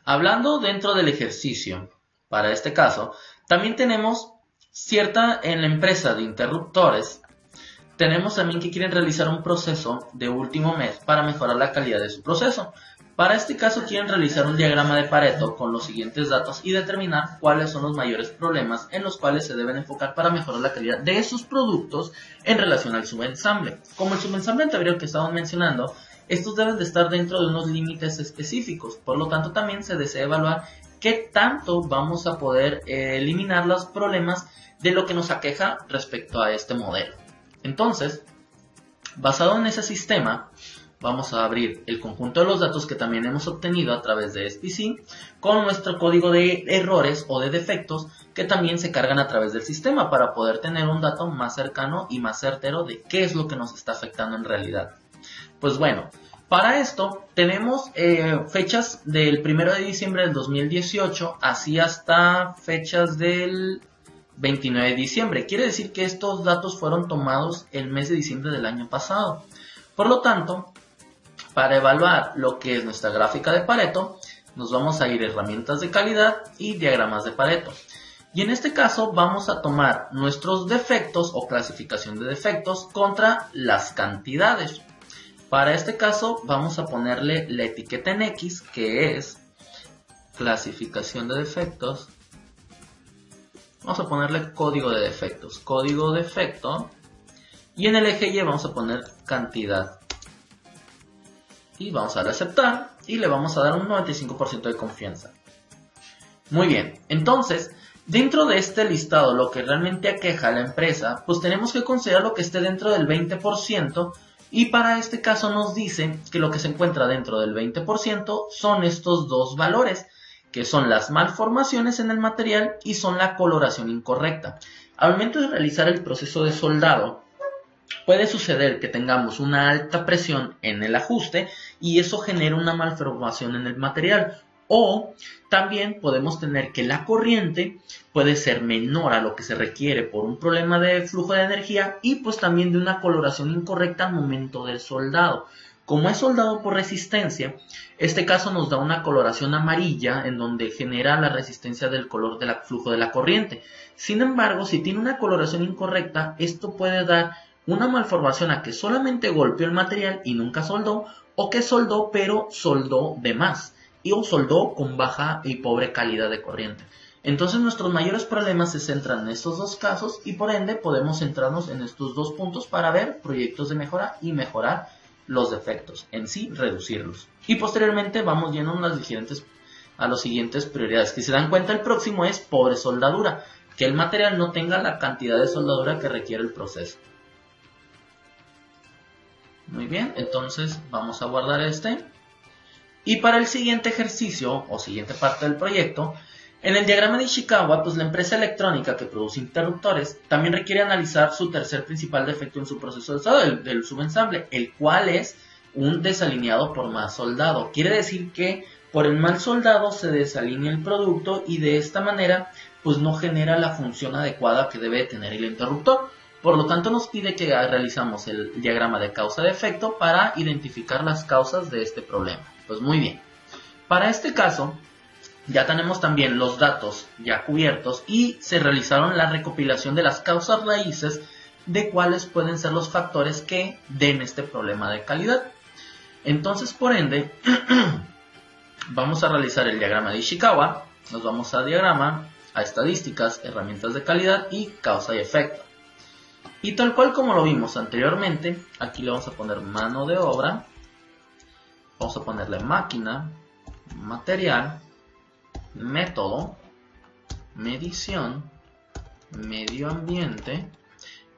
Speaker 1: hablando dentro del ejercicio, para este caso, también tenemos en la empresa de interruptores, tenemos también que quieren realizar un proceso de último mes para mejorar la calidad de su proceso. Para este caso quieren realizar un diagrama de Pareto con los siguientes datos y determinar cuáles son los mayores problemas en los cuales se deben enfocar para mejorar la calidad de sus productos en relación al subensamble. Como el subensamble anterior que estábamos mencionando, estos deben de estar dentro de unos límites específicos, por lo tanto también se desea evaluar qué tanto vamos a poder eliminar los problemas de lo que nos aqueja respecto a este modelo. Entonces, basado en ese sistema, vamos a abrir el conjunto de los datos que también hemos obtenido a través de SPC con nuestro código de errores o de defectos que también se cargan a través del sistema para poder tener un dato más cercano y más certero de qué es lo que nos está afectando en realidad. Pues bueno, para esto tenemos fechas del 1 de diciembre del 2018 así hasta fechas del 29 de diciembre. Quiere decir que estos datos fueron tomados el mes de diciembre del año pasado. Por lo tanto, para evaluar lo que es nuestra gráfica de Pareto, nos vamos a ir a herramientas de calidad y diagramas de Pareto. Y en este caso vamos a tomar nuestros defectos o clasificación de defectos contra las cantidades. Para este caso vamos a ponerle la etiqueta en X, que es clasificación de defectos. Vamos a ponerle código de defectos, código defecto. Y en el eje Y vamos a poner cantidad. Y vamos a darle a aceptar y le vamos a dar un 95% de confianza. Muy bien, entonces dentro de este listado lo que realmente aqueja a la empresa, pues tenemos que considerar lo que esté dentro del 20%. Y para este caso nos dice que lo que se encuentra dentro del 20% son estos dos valores, que son las malformaciones en el material y son la coloración incorrecta. Al momento de realizar el proceso de soldado, puede suceder que tengamos una alta presión en el ajuste y eso genera una malformación en el material. O también podemos tener que la corriente puede ser menor a lo que se requiere por un problema de flujo de energía y pues también de una coloración incorrecta al momento del soldado. Como es soldado por resistencia, este caso nos da una coloración amarilla en donde genera la resistencia del color del flujo de la corriente. Sin embargo, si tiene una coloración incorrecta, esto puede dar una malformación a que solamente golpeó el material y nunca soldó, o que soldó pero soldó de más. O soldó con baja y pobre calidad de corriente. Entonces nuestros mayores problemas se centran en estos dos casos y por ende podemos centrarnos en estos dos puntos para ver proyectos de mejora y mejorar los defectos, en sí reducirlos. Y posteriormente vamos yendo a las siguientes prioridades. Que se dan cuenta, el próximo es pobre soldadura. que el material no tenga la cantidad de soldadura que requiere el proceso. Muy bien, entonces vamos a guardar este. Y para el siguiente ejercicio o siguiente parte del proyecto, en el diagrama de Ishikawa, pues la empresa electrónica que produce interruptores también requiere analizar su tercer principal defecto en su proceso de soldado, el subensamble, el cual es un desalineado por mal soldado. Quiere decir que por el mal soldado se desalinea el producto y de esta manera pues no genera la función adecuada que debe tener el interruptor. Por lo tanto nos pide que realizamos el diagrama de causa de efecto para identificar las causas de este problema. Pues muy bien, para este caso ya tenemos también los datos ya cubiertos y se realizaron la recopilación de las causas raíces de cuáles pueden ser los factores que den este problema de calidad. Entonces, por ende, vamos a realizar el diagrama de Ishikawa, nos vamos a diagrama, a estadísticas, herramientas de calidad y causa y efecto. Y tal cual como lo vimos anteriormente, aquí le vamos a poner mano de obra, vamos a ponerle máquina, material, método, medición, medio ambiente,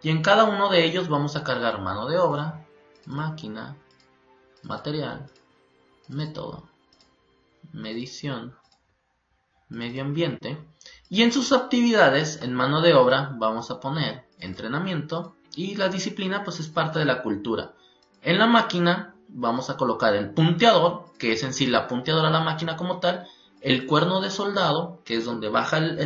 Speaker 1: y en cada uno de ellos vamos a cargar mano de obra, máquina, material, método, medición, medio ambiente, y en sus actividades en mano de obra vamos a poner entrenamiento y la disciplina pues es parte de la cultura. En la máquina vamos a colocar el punteador, que es en sí la punteadora de la máquina como tal, el cuerno de soldado, que es donde baja el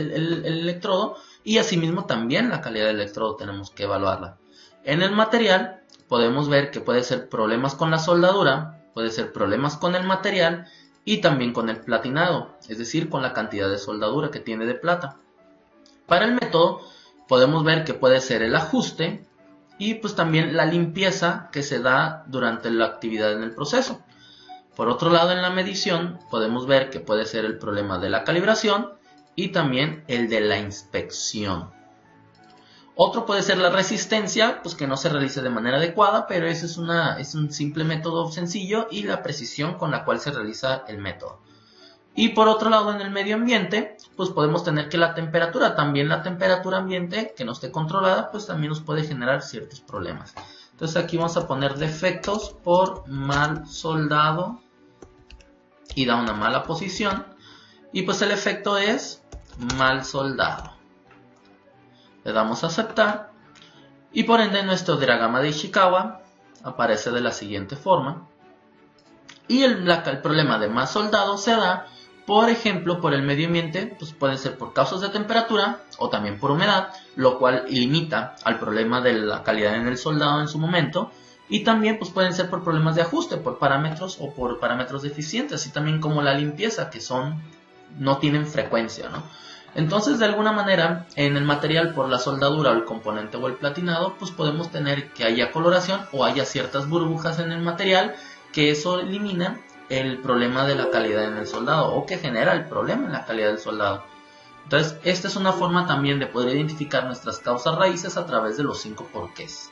Speaker 1: electrodo, y asimismo también la calidad del electrodo tenemos que evaluarla. En el material podemos ver que puede ser problemas con la soldadura, puede ser problemas con el material y también con el platinado, es decir, con la cantidad de soldadura que tiene de plata. Para el método podemos ver que puede ser el ajuste y pues también la limpieza que se da durante la actividad en el proceso. Por otro lado, en la medición podemos ver que puede ser el problema de la calibración y también el de la inspección. Otro puede ser la resistencia, pues que no se realice de manera adecuada, pero ese es un simple método sencillo, y la precisión con la cual se realiza el método. Y por otro lado, en el medio ambiente, pues podemos tener que la temperatura, también la temperatura ambiente que no esté controlada, pues también nos puede generar ciertos problemas. Entonces aquí vamos a poner defectos por mal soldado y da una mala posición, y pues el efecto es mal soldado. Le damos a aceptar y por ende nuestro diagrama de Ishikawa aparece de la siguiente forma. Y el problema de mal soldado se da, por ejemplo, por el medio ambiente, pues puede ser por causas de temperatura o también por humedad, lo cual limita al problema de la calidad en el soldado en su momento. Y también pues pueden ser por problemas de ajuste, por parámetros o por parámetros deficientes, así también como la limpieza, que no tienen frecuencia, ¿no? Entonces, de alguna manera, en el material por la soldadura o el componente o el platinado, pues podemos tener que haya coloración o haya ciertas burbujas en el material, que eso elimina el problema de la calidad en el soldado o que genera el problema en la calidad del soldado. Entonces, esta es una forma también de poder identificar nuestras causas raíces a través de los 5 porqués.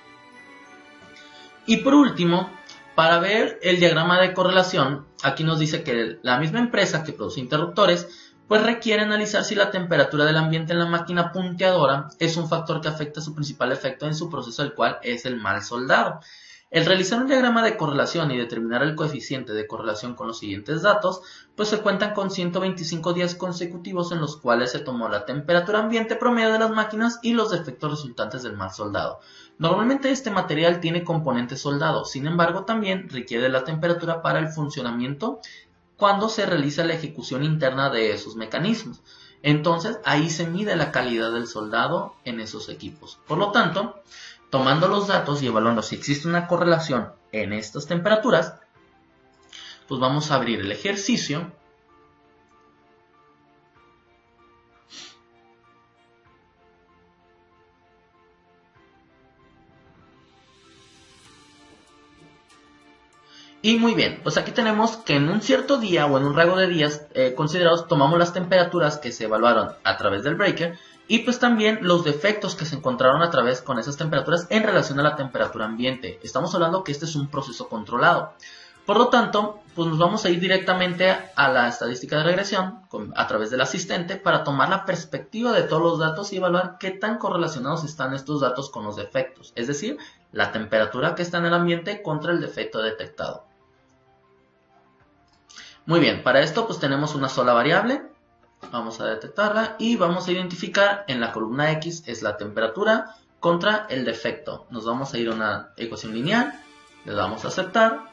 Speaker 1: Y por último, para ver el diagrama de correlación, aquí nos dice que la misma empresa que produce interruptores pues requiere analizar si la temperatura del ambiente en la máquina punteadora es un factor que afecta su principal efecto en su proceso, el cual es el mal soldado. El realizar un diagrama de correlación y determinar el coeficiente de correlación con los siguientes datos, pues se cuentan con 125 días consecutivos en los cuales se tomó la temperatura ambiente promedio de las máquinas y los defectos resultantes del mal soldado. Normalmente este material tiene componente soldado, sin embargo también requiere la temperatura para el funcionamiento cuando se realiza la ejecución interna de esos mecanismos. Entonces ahí se mide la calidad del soldado en esos equipos. Por lo tanto, tomando los datos y evaluando si existe una correlación en estas temperaturas, pues vamos a abrir el ejercicio. Y muy bien, pues aquí tenemos que en un cierto día o en un rango de días considerados tomamos las temperaturas que se evaluaron a través del breaker y pues también los defectos que se encontraron a través con esas temperaturas en relación a la temperatura ambiente. Estamos hablando que este es un proceso controlado. Por lo tanto, pues nos vamos a ir directamente a la estadística de regresión a través del asistente para tomar la perspectiva de todos los datos y evaluar qué tan correlacionados están estos datos con los defectos, es decir, la temperatura que está en el ambiente contra el defecto detectado. Muy bien, para esto pues tenemos una sola variable, vamos a detectarla y vamos a identificar en la columna X es la temperatura contra el defecto. Nos vamos a ir a una ecuación lineal, le damos a aceptar.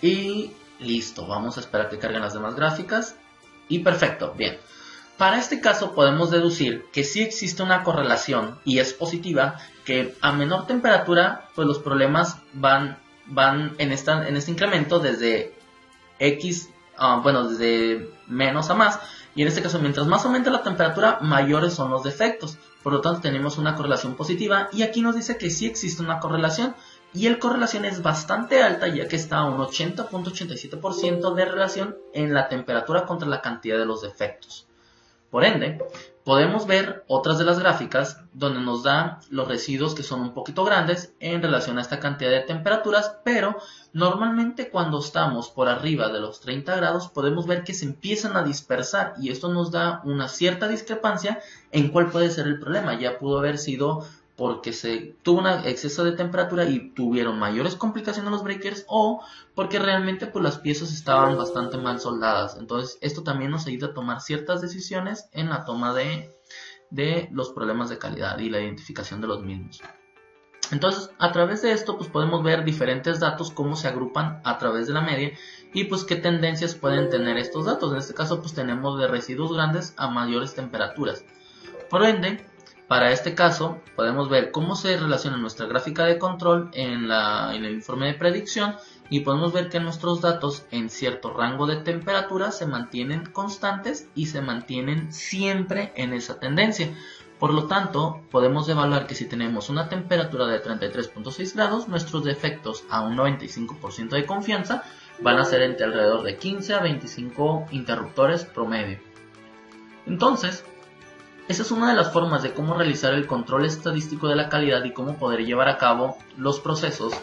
Speaker 1: Y listo, vamos a esperar que carguen las demás gráficas. Y perfecto, bien. Para este caso podemos deducir que sí existe una correlación y es positiva, que a menor temperatura pues los problemas van en este incremento desde X, desde menos a más. Y en este caso, mientras más aumenta la temperatura, mayores son los defectos. Por lo tanto, tenemos una correlación positiva y aquí nos dice que sí existe una correlación. Y la correlación es bastante alta, ya que está a un 80.87% de relación en la temperatura contra la cantidad de los defectos. Por ende, podemos ver otras de las gráficas donde nos da los residuos que son un poquito grandes en relación a esta cantidad de temperaturas, pero normalmente cuando estamos por arriba de los 30 grados podemos ver que se empiezan a dispersar y esto nos da una cierta discrepancia en cuál puede ser el problema. Ya pudo haber sido porque se tuvo un exceso de temperatura y tuvieron mayores complicaciones los breakers, o porque realmente pues las piezas estaban bastante mal soldadas. Entonces esto también nos ayuda a tomar ciertas decisiones en la toma de los problemas de calidad y la identificación de los mismos. Entonces a través de esto pues podemos ver diferentes datos, cómo se agrupan a través de la media y pues qué tendencias pueden tener estos datos. En este caso pues tenemos de residuos grandes a mayores temperaturas. Por ende, para este caso podemos ver cómo se relaciona nuestra gráfica de control en el informe de predicción y podemos ver que nuestros datos en cierto rango de temperatura se mantienen constantes y se mantienen siempre en esa tendencia. Por lo tanto, podemos evaluar que si tenemos una temperatura de 33.6 grados, nuestros defectos a un 95% de confianza van a ser entre alrededor de 15 a 25 interruptores promedio. Entonces, esa es una de las formas de cómo realizar el control estadístico de la calidad y cómo poder llevar a cabo los procesos